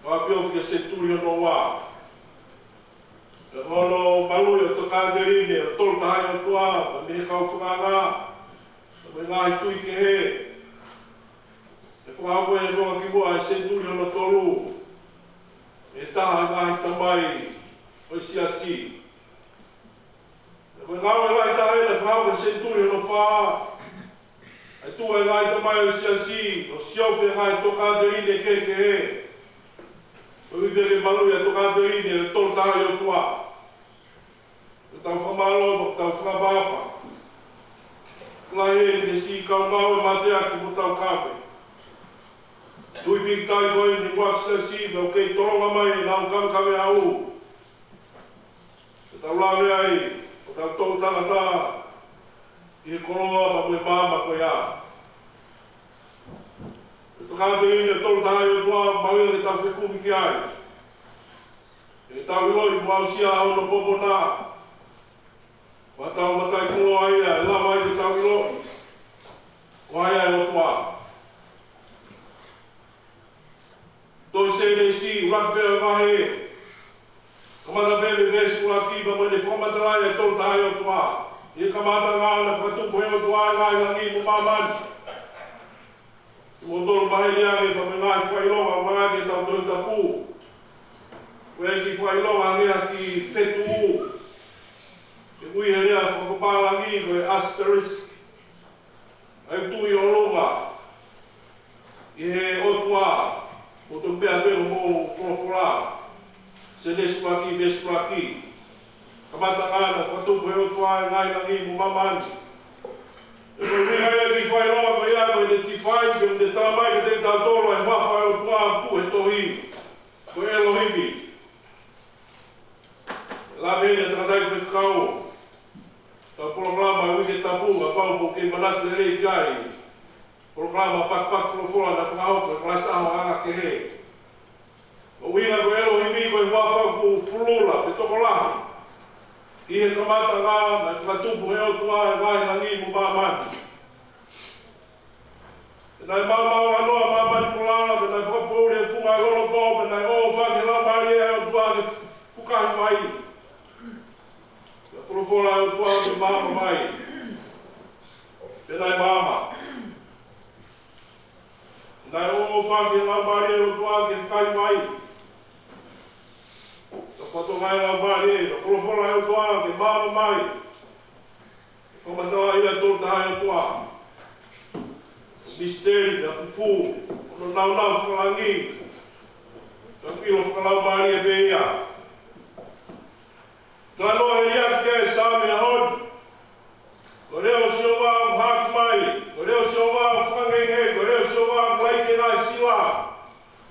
Whawhio ke Centurion o wā. E hono malui o to Kalderine, o tol tahe o tua, me he kau whanganga. Me ngai tui ke he. E whahau e ronga ki mua e Centurion o tolu. E taha ngahi tamai o siasi. E koe ngau e lai taha ena whahau ke Centurion o whaa. E tua e ngai tamai o siasi, o siofe ngai toka derine ke he. O ibere malu e toka derine e tol taha i o tua. E tau whamalo, tau whamapa. Lai e ne si kau ngau e matea ki mo tau kawe. Tui big tai koe ni wak sa si, me o kei toronga mai na o kam kame au. E tau lawe ai, o tau tau tangata, i he koroa pa mui mama koe a. E to kate ine tolu taha i o tua, mawina e tau whekumi ki ai. E tau iloi mua usia au no popo nā. Wa tau matai kuloa ia, e lawa i te tau iloi. Ko ai ai o tua. Toi se ne si, urak bea mahe. Kamata bebe vesu la kiba mo ne whamatalai e tolu taha i o tua. I kamata ngā na whatupu he o tua ngā i langi mo mamani. I mo tolu mahe iange pa me ngai whailonga mga ke tau doi tapu. Koe ki whailonga ngea ki whetu u. E kui he rea whakapalangi koe asterisk. Ai tui o longa. I he o tua. O to pea peo mo whorofora. Se nesuaki, vesuaki. Kamata ngana, whatupu heo tua ngai langi mo mamani. E koe miha ea ki whairoa ko ia koe ne tifai ke ne tamai ke te tātoro e wafa heo tua pu he tohi. Koe Elohimi. La vene tratai whekau. Tau programa e wike tapu a pau po ke manatu e rei kai. Programa pak wholofola na whangaupa e klasa aho anga ke he. O wina ko Elohimi ko e wafa ku pulula, te toko lahi. I he kamata ngā, na whakatupu heo tua e ngai langi mo mamani. E nai mamau anoa mamani pulala, e nai whakapuri e whunga e lolo tō, e nai o whange la mari e heo tua ke whukahi mai. E wholofola heo tua ke mama mai. E nai mama. Nai o whange la mari e heo tua ke whukahi mai. Whato mai la mari, na wholofola heo tua ke mama mai. E whamatawa ia tō taha heo tua. Misteri, na fufu, ono nau whalangi. Ta kilo whakalau mari e beia. Ta noa e ia ke sāme a hon. Ko reo si o wā haki mai, ko reo si o wā whangenge, ko reo si o wā laike nai sila.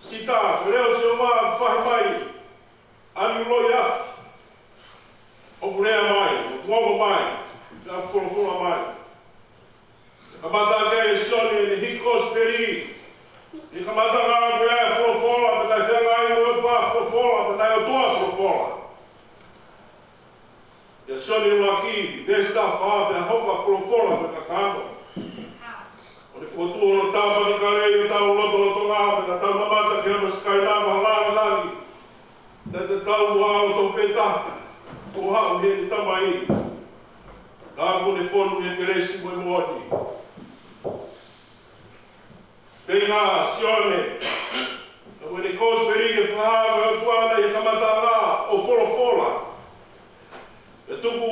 Sita, ko reo si o wā whahi mai. Ani loi afi. O kurea mai, o kuongo mai, ta wholofola mai. Kamata ke e soni e ni hikos peri. I kamata ngā koe e wholofola, me tai whenga i o tua wholofola, me tai o tua wholofola. E soni laki, vesta wha, me hoka wholofola me kakano. O ni whotu o no tāma ni karei o tau loto ngā, me na tau mamata ke ono skainama halanga langi. Ne te tau mua o tau peta, o hao he ni tamai. Nā kone whonu e keresi moe moani. Pena sione. Na wene kosperige whahaga o tuana i kamata ngā o wholofola. E tuku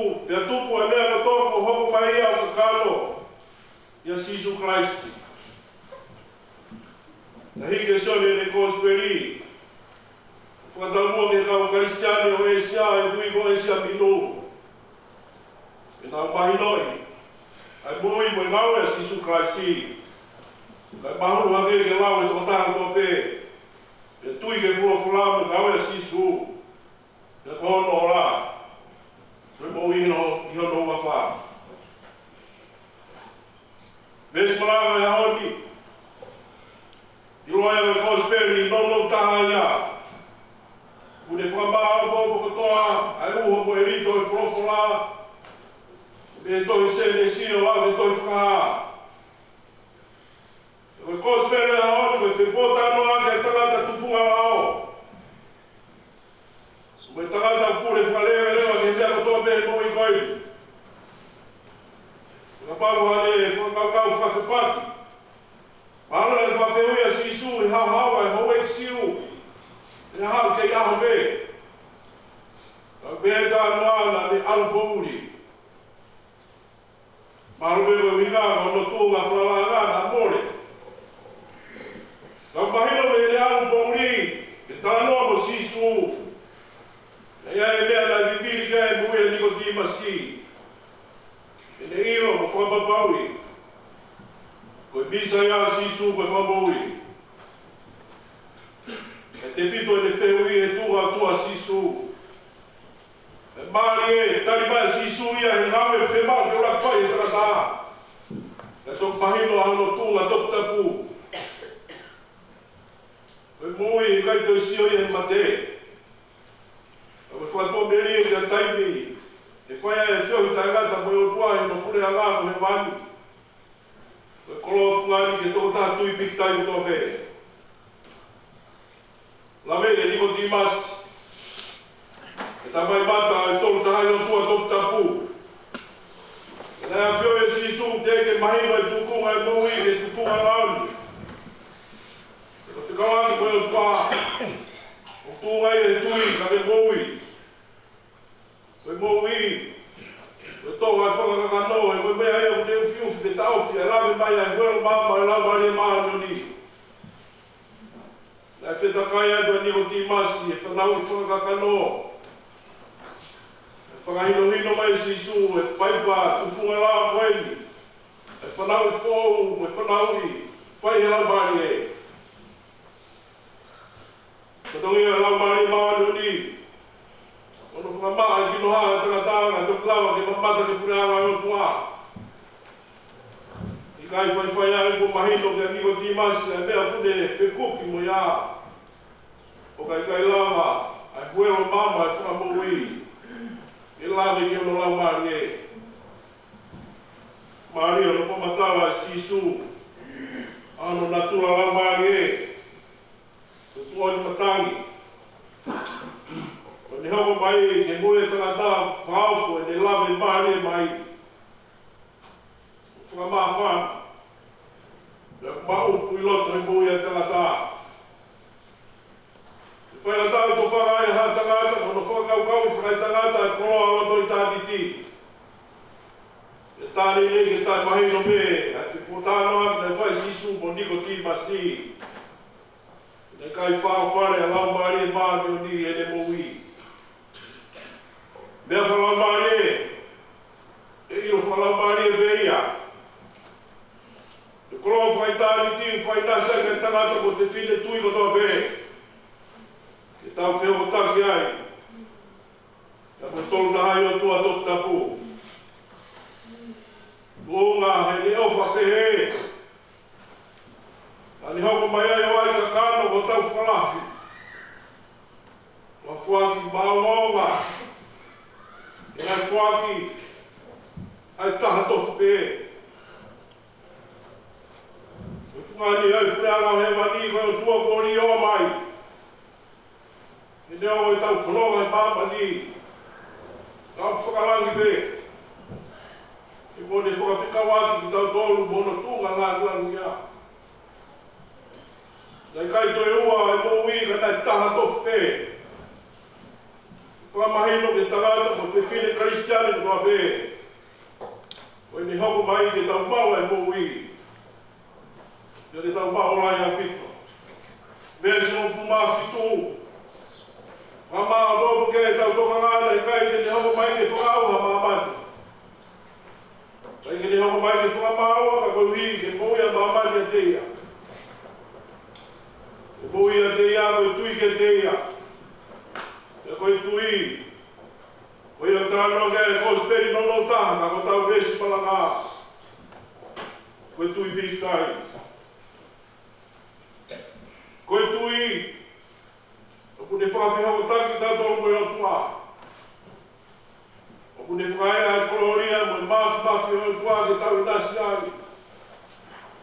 Jesus Christ. Na hike sone ne kosperi. Whakataumua ke kau Kristiani o Esia e hui ko Esia Pino. E nā mahinoi. Ai mui mo ngau e Jesus Christ. Kai mahuru hake ke lau e tōtaha tō pē. E tui ke furafura mo ngau e Jesus. E kohono o rā. Rui mo iho no wawha. Ves maranga e haoni. I loa e kosperi no taha ia. Kune whakamā o kotoa, ai uho mo e rito e whorofora. Me toi sene sio a me toi whakaha. E kosperi e haoni, me whepota no a ke tangata tufunga ao. Me tangata pure whakalea lewa ke mea kotoa me mo i koi. Ka pāku hane whakaukau whakawhapaki. Mahana le whawhewia sisu i hau e hau e siu. E hau kei aho me. Ka mea tā noana me alu pouri. Maru me koe winga no tūnga whalanga na more. Ka mahino me le alu pouri. Ke tānoa mo sisu. E ia e mea na viviri ka e mui e niko tima si. E ne iro mo whapapaui. Koe misa ia sisu koe whapapaui. E te whito e ne whehui e tuha tua sisu. E maari e tari mai sisu ia he ngau e whemau ke ora whai e tarata. E tok mahino hano tunga tok tapu. Koe mui e kai toi sio ia he mate. Koe whakatua meri e kia taimi. E whaia e whio tangata mo o tua e no pure anga ko he mani. Koe kolo fungani ke toko tātu i pikitai u tō pere. Lawe e niko timas. E tamai mata e tolu tahai o tua toku tapu. E nea whio e sisu te ke mahino e tukunga e moui e tufunga launi. E ka whikawaki mo o tua. O tunga e tui ka ke moui. Koe moui. Koe tō ai whakakakano e koe mea ea o te ufiufi te tauwhi e lawe mai ai huero mama e lawe aria maa ni. Nai whetakai ai koe niko timasi e whanau i whakakakano. E whakahino mai sisu e paipa ufunga la koeni. E whanau i whou e whanau i whai e lawe aria e. Whatongi e lawe aria maa ni. Ono whakamaa e kino haa e tangatanga, tok lawa ke mamata ke pureanga o tua. I kai whai ai ko mahino ke niko timasi e mea pune whekuki mo ia. O kai lawa, ai huero mama e whakamoui. E lawe ke ono lau maari e. Maari ono whamatawa e sisu. Ano natura lau maari e. Tutua ni matangi. Ne hoko mai ke moe tangata whaofo e ne lawe maari e mai. Whakamaa whana. Lea maupu i loto e moe e tangata. E whaingatanga to whaka e ha tangata, kono whakaukau i whakai tangata e koroa loto i tātiti. E tāne ne ke tai mahino me, e whipotano aki ne whai sisu mo niko timasi. Ne kai whaofare a lau maari e maari o ni e ne moui. Mea whalamare, e iro whalamare e veia. E koro whaitari tiu whainasa ke tangata ko te whine tui ko tō pē. Ke tau wheo taki ai. Ka mo tolu na hai o tua tok tapu. Bunga he ne ofa pehe. Ka ni hoko mai ai o ai ka kano ko tau whalafi. Wa whaki maonga. E ai whaki, ai taha tofu pē. E whungani ai pureanga o he mani koe o tua kori o mai. E neo e tau whanonga e pāpani. Tau whakarangi pē. E mo ne whakawhikawaki ki tau tolu mono tunga ngā kuangu ia. Nei kai toi ua e mo wika nai taha tofu pē. Whakamahino ke tangata ko te whine Kristiani kua pē. Koe ni hoko mai ke tau mau e moui. Ia te tau maola ia pito. Mea se no fuma fitu. Whama a lopo ke tau toka ngana e kai ke ne hoko mai ke whakauha mamani. Kai ke ne hoko mai ke whakamaua ka koe hui ke mouia mamani a teia. Ke mouia teia koe tui ke teia. Ke koe tui. Koe o tāno ke e kosperi no taha ka ko tau vesi palanga. Koe tui pitai. Koe tui. Oku ne whawhi hau taki tātou koe o tua. Oku ne whaia ai koloria mo i mafi o tua ke tau i nasi ai.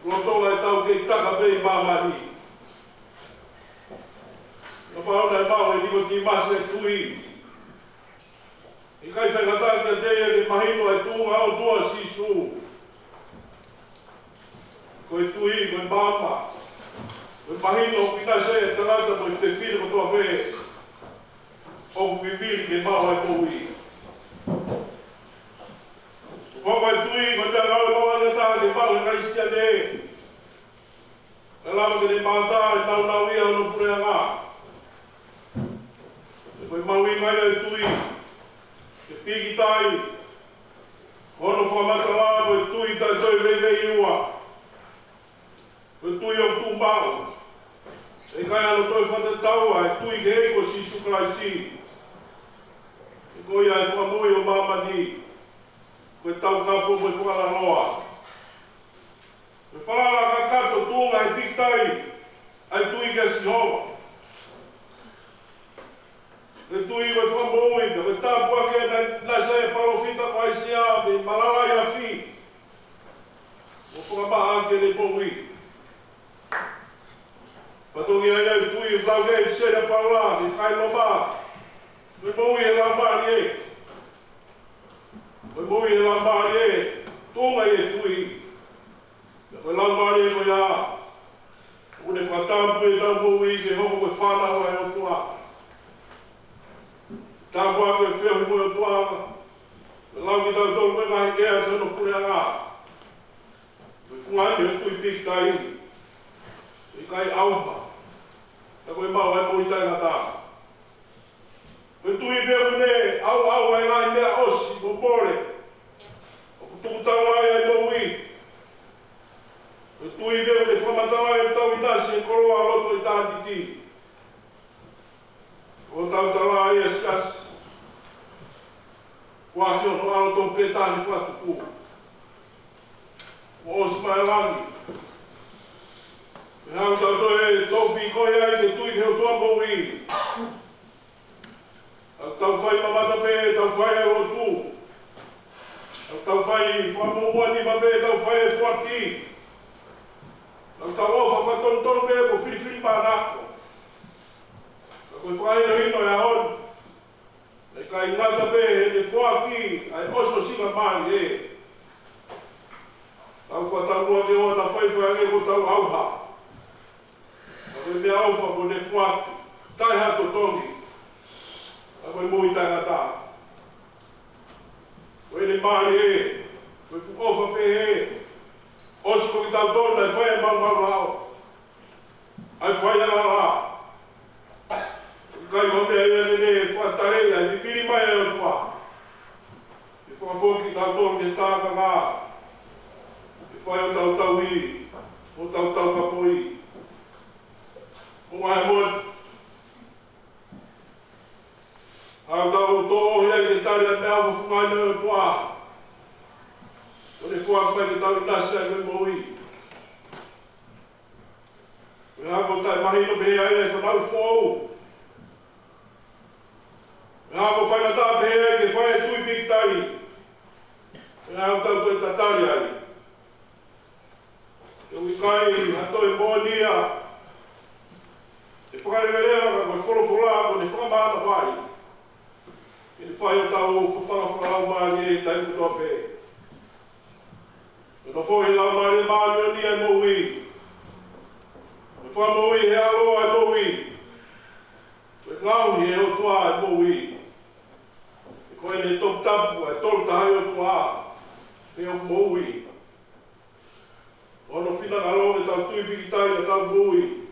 Rotonga e tau ke i taka pei mamani. Ka paona e mau e niko ti mase e tui. I kai whaingatari ka teia ke mahino ai tunga o tua sisu. Koe tui, koe mama. Koe mahino o pina se e tanata mo i te whiri ko tua pe. O viviri ke mau ai koui. Koe tui, koe te ngau e mawa ni taha ke mau e karistiane. E lama ke ne mātā e nau ia ono purea ngā. Koe maui ngai ai tui. Ke piki tai. Kono whamatala koe tui tai toi vei ua. Koe tui o tūmbau. E kai alo toi whatataua e tui ke eiko si sukraisi. E koe ai whamui o mamani. Koe tau kapo koe whakalaroa. Koe whalala kakato tūnga e pikitai. Ai tui ke sihoa. Koe tui koe whamui. Koe tāpua ke nai se parofita koe sia me malala ia fi. O whakamaha ke ne pōui. Patongi ai ai tui e blau e sera paula, e kai loma. Koe moui e lambari e. Koe moui e lambari e. Tunga e tui. Koe lambari e koe a. Koe whatampu e tau moui ke hoko koe whanau ai o tua. Tāpua koe whiahu koe o tua. Koe lau ki tau tolu koe ngahi ea tano pure ngā. Koe whungani e tui piki tai. I kai aupa. Ta koe mau ai mo i tai ngata. Koe tui bea kune au ai ngai mea osi mo pore. O kutuku tau ai ai mo ui. Koe tui bea kune whamatau ai tau i nasi e koroa loto i tāti ki. O tau tala ai e skas. Whaki o no alo tō pētāni whatuku. O osi mai langi. E hau tau toi e tōpi koe ai ke tui ke o tua moui. Au tau whai mamata pē, tau whai e o tū. Au tau whai whamua ni ma pē, tau whai e whaki. Au tau ofa whatontonu pē ko whiriwhiri pānako. Koe whai no hino e ahon. E kai ngata pē e ne whaki, ai oso singa mani e. Tau whatamua ke o ta whai whai ko tau auha. Koe mea auwha ko ne whaki, tai hato tongi. Koe mui tai ngata. Koe ne mani e, koe whukofa pe e. Osu ko ki tau tona e whai e mau rao. Ai whai ala la. Kai ho mea e ne whatarei ai viviri mai e o tua. E whakafoki tau tona ke tāka ngā. E whai o tau tau i, o tau tau kapoi. O mai mon. Au tau tō hea ke tari a mea wa whungai nea tua. O ne whuaka mai ke tau i nasi ai me moui. O ne hako tai mahino behe ai nei whanau whou. O ne hako whainata behe ai ke whae tui piki tai. O ne hako tau koe tatari ai. E ui kai hatoi mōnia. E whakarewerea ka koe whorofora ko ne whakamana whai. E ne whai o tau whawhara maani e tai kutoa pē. E no whohi lau maani maani o ni ai moui. E whamoui he alo ai moui. E ngau he o tua ai moui. E koe ne top tapu ai tolu tahai o tua. E o moui. Ono fina na lo e tau tui pikitai e tau bui.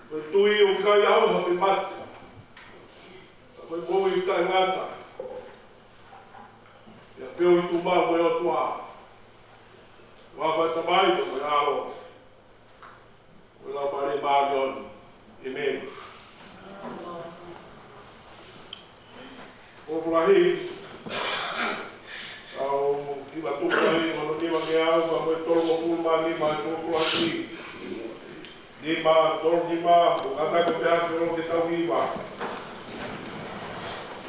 Koe tui o kai au ha pe mate. Koe bui i tai ngata. Ia whio i tu mau koe o tua. Wawhai tamai to koe alo. Koe lau pare māgon. Amen. Oflahi. Au kiwa tukai ono kiwa ke au ka koe tolo mo pulma ni mai oflahi. Lima, tolo lima, o kata ko te ake o ke tau iwa.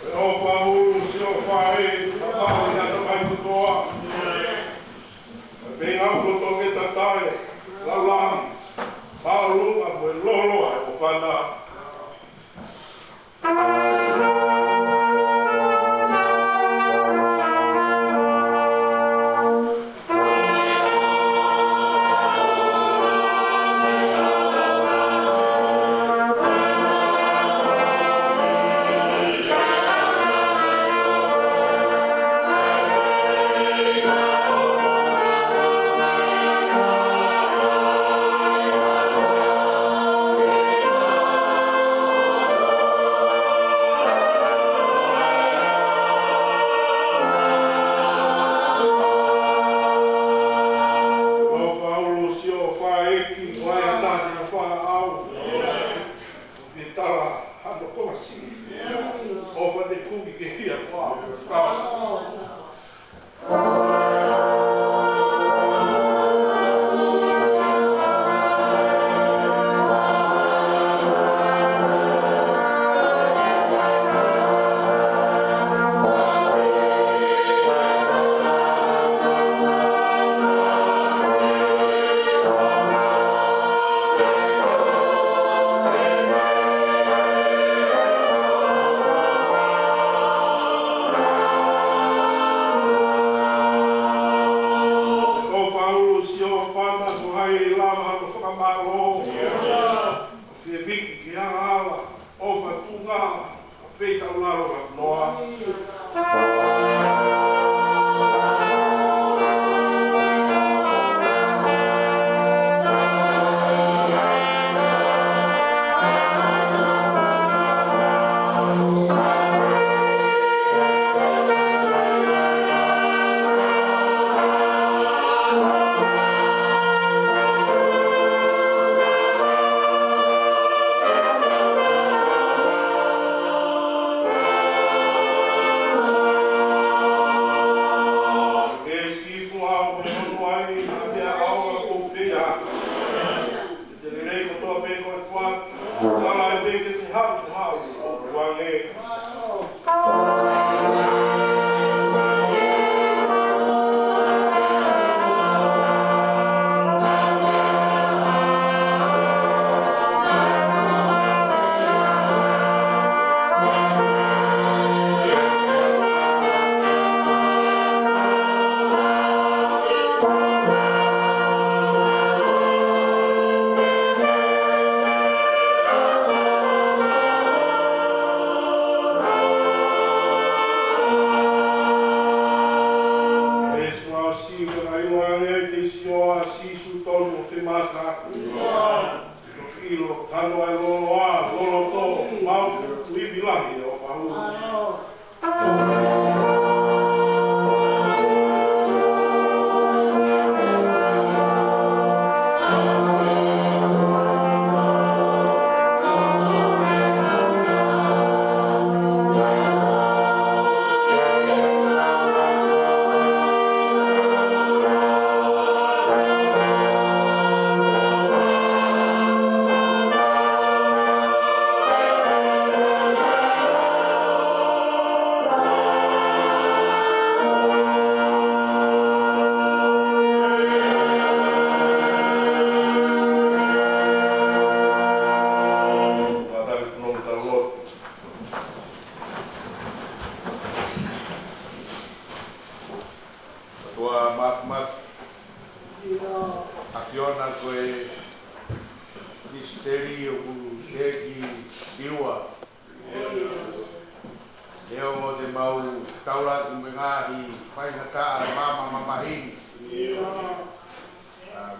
E o whauru, si o whae, ka pao i ata mai kutoa. E whenau koto ke tatae, la lahi. Pao lunga mo e lolo ai o whana.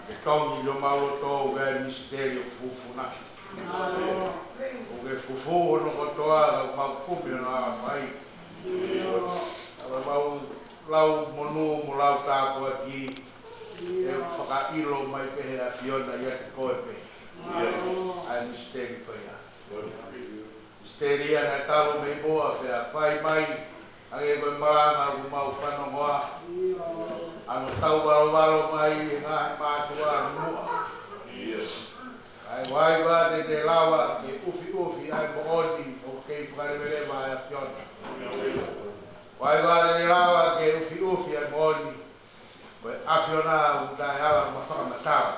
ke kaungi lo malo to ga misterio fufuna o ke fufu no ko toa ma kupi na mai ala mau lau monu mo lau ta ko aquí e whaka ilo mai pe a Fiona ia te koe pe ai misterio pe ia misteria na talo me boa pe a whai mai age koe maranga ku mau whanongoa ano tau walo mai e ngā mātua mua ai wai wa te lawa ke ufi ai mooni o kei whakarewele mai a Fiona wai wa te lawa ke ufi ai mooni koe a Fiona u tai ala ma whakamatawa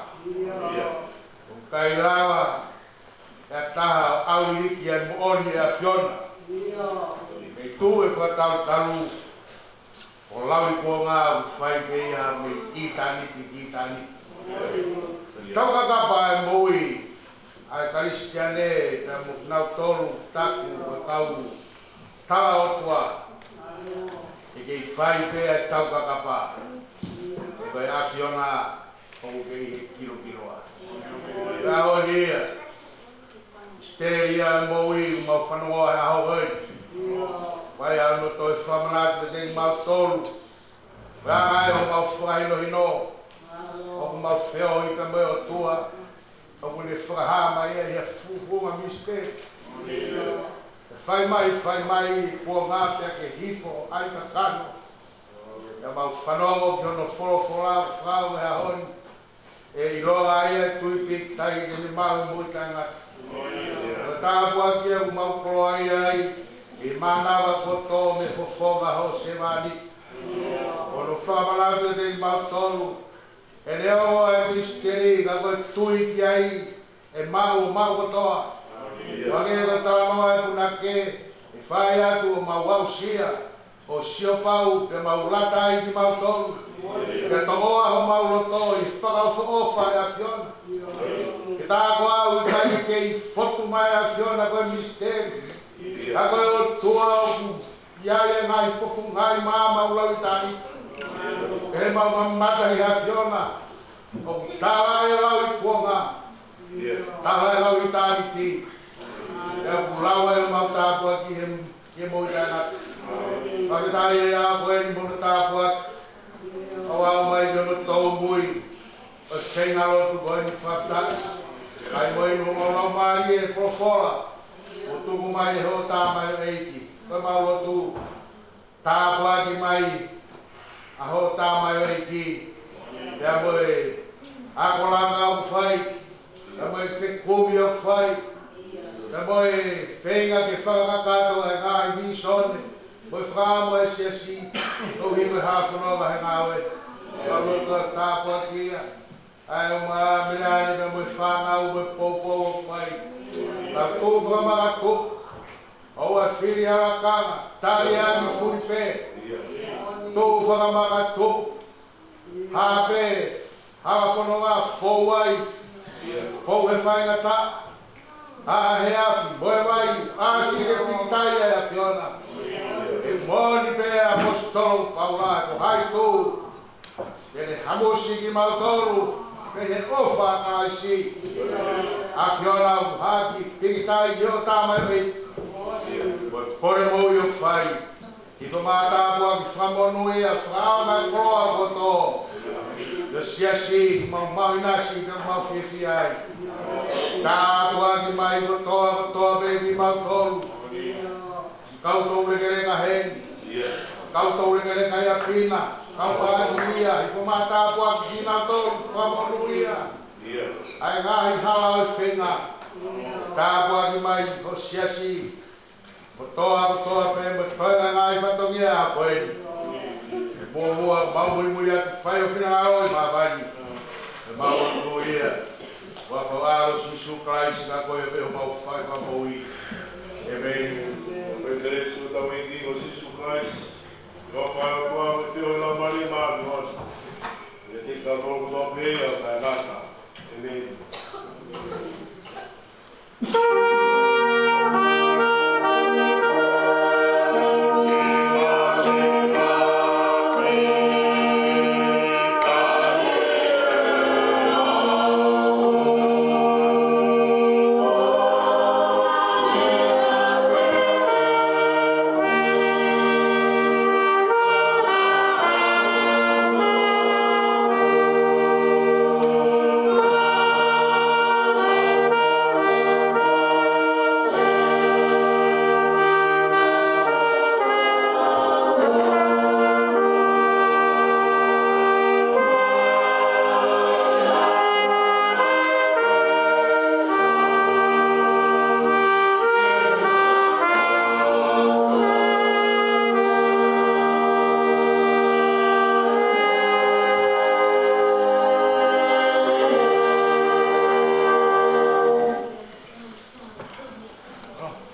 o kai lawa e taha au liki ai mooni a Fiona kei tu e whakatau talu o lawi ko ngā whai pēia me ki tani tau kakapa e moui ai Karistiane te nau tolu taku o kau tala otua e kei whai pēia tau kakapa e kai a Fiona o kei he kiroa ka o nia steria e moui mau whanua e aho hoi vai ano toi whamanat te mau tolu rai o mau whaino hino o mau wheo i ka mea o tua o kune whakaha mai e ia fufunga miste whai mai kua ngā pia ke hifo ai ka kano ia mau whanongo ki ono wholo whau e ahoni e i roa ia tui pik tai ke ni mau mui tanga tāpua kia u mau koloa ai i manawa koto me fofonga ho se mani o no whamalatu te i mautolu e leo e misteri ka koe tui ki ai e mau kotoa wake ka tānoa e punake e whai atu o mau wausia o sio pau te mau lata ai ki mautolu ke tongoa ho mau loto i whakauwhoofa e a Fiona ke tāko au i kai ke i fotu mai a Fiona koe misteri ka koe o tua o iai ngai fofu ngai mama ulau i tani e mau mamata i a Fiona o tāra e lau i kuonga tāra e lau i tani ti e o kulaua e mau tāpua ki he mo i tana pake tai e a koe ni mona tāpua o au mai jono tau mui o sengalo tu koe ni whaftas ai mo i nungo mai e fofora o tuku mai ho tā mai o eiki. Koe mau o tu tāpua ki mai a ho tā mai o eiki. Pea moe akolanga o whai. Pea moe whekumi o whai. Pea moe whenga ke whakakato e ngā i misone. Moe whāmo e si. Tau hiwe hawhanonga he ngā oe. Pea roto tāpua kia. Ai o maa mireane pea moe whāngau moe popo o whai. Ta tōwha marako, au a whiri harakanga, tari anu furi pē. Tōwha marako, hāpē, hawhanonga, fōwai, fōu he whainga tā, hā he awhi, moe mai, āsi he pikitai e a Fiona. E mōni pē apostolo, whaura, ko hai tō, kene hamosi ki mautoro, me he ofa ngā isi. A Fiona u haki, pikitai ki o tāmai rei. Kore mou i o whai. I to mātāpua ki whamonui a whāngai proa koto. Yo siasi, mau mawinasi, ka mau whiwhi ai. Tāpua ki mai kotoa pehi mau tolu. Kau tau rekerenga hen. Kau tau rekerenga ia pina. Kau pāki ia, i to mātāpua ki sina tolu, whamonui ia. Ai ngahi hala o whenga. Tāpua ki mai o siasi. Kotoa pe, mo toa ngai whatongia a koe. E mua maumui atu whai o whina aroi mā wani. E mau atu ia. Wa whawaro Sisu Christ na koe peho mau whai wa maui. E mei. Me teresu tau ingi o Sisu Christ. Wa whai o kua me whio la mari mā nuon. E tika tōku tō pēia o tai nata. E mei.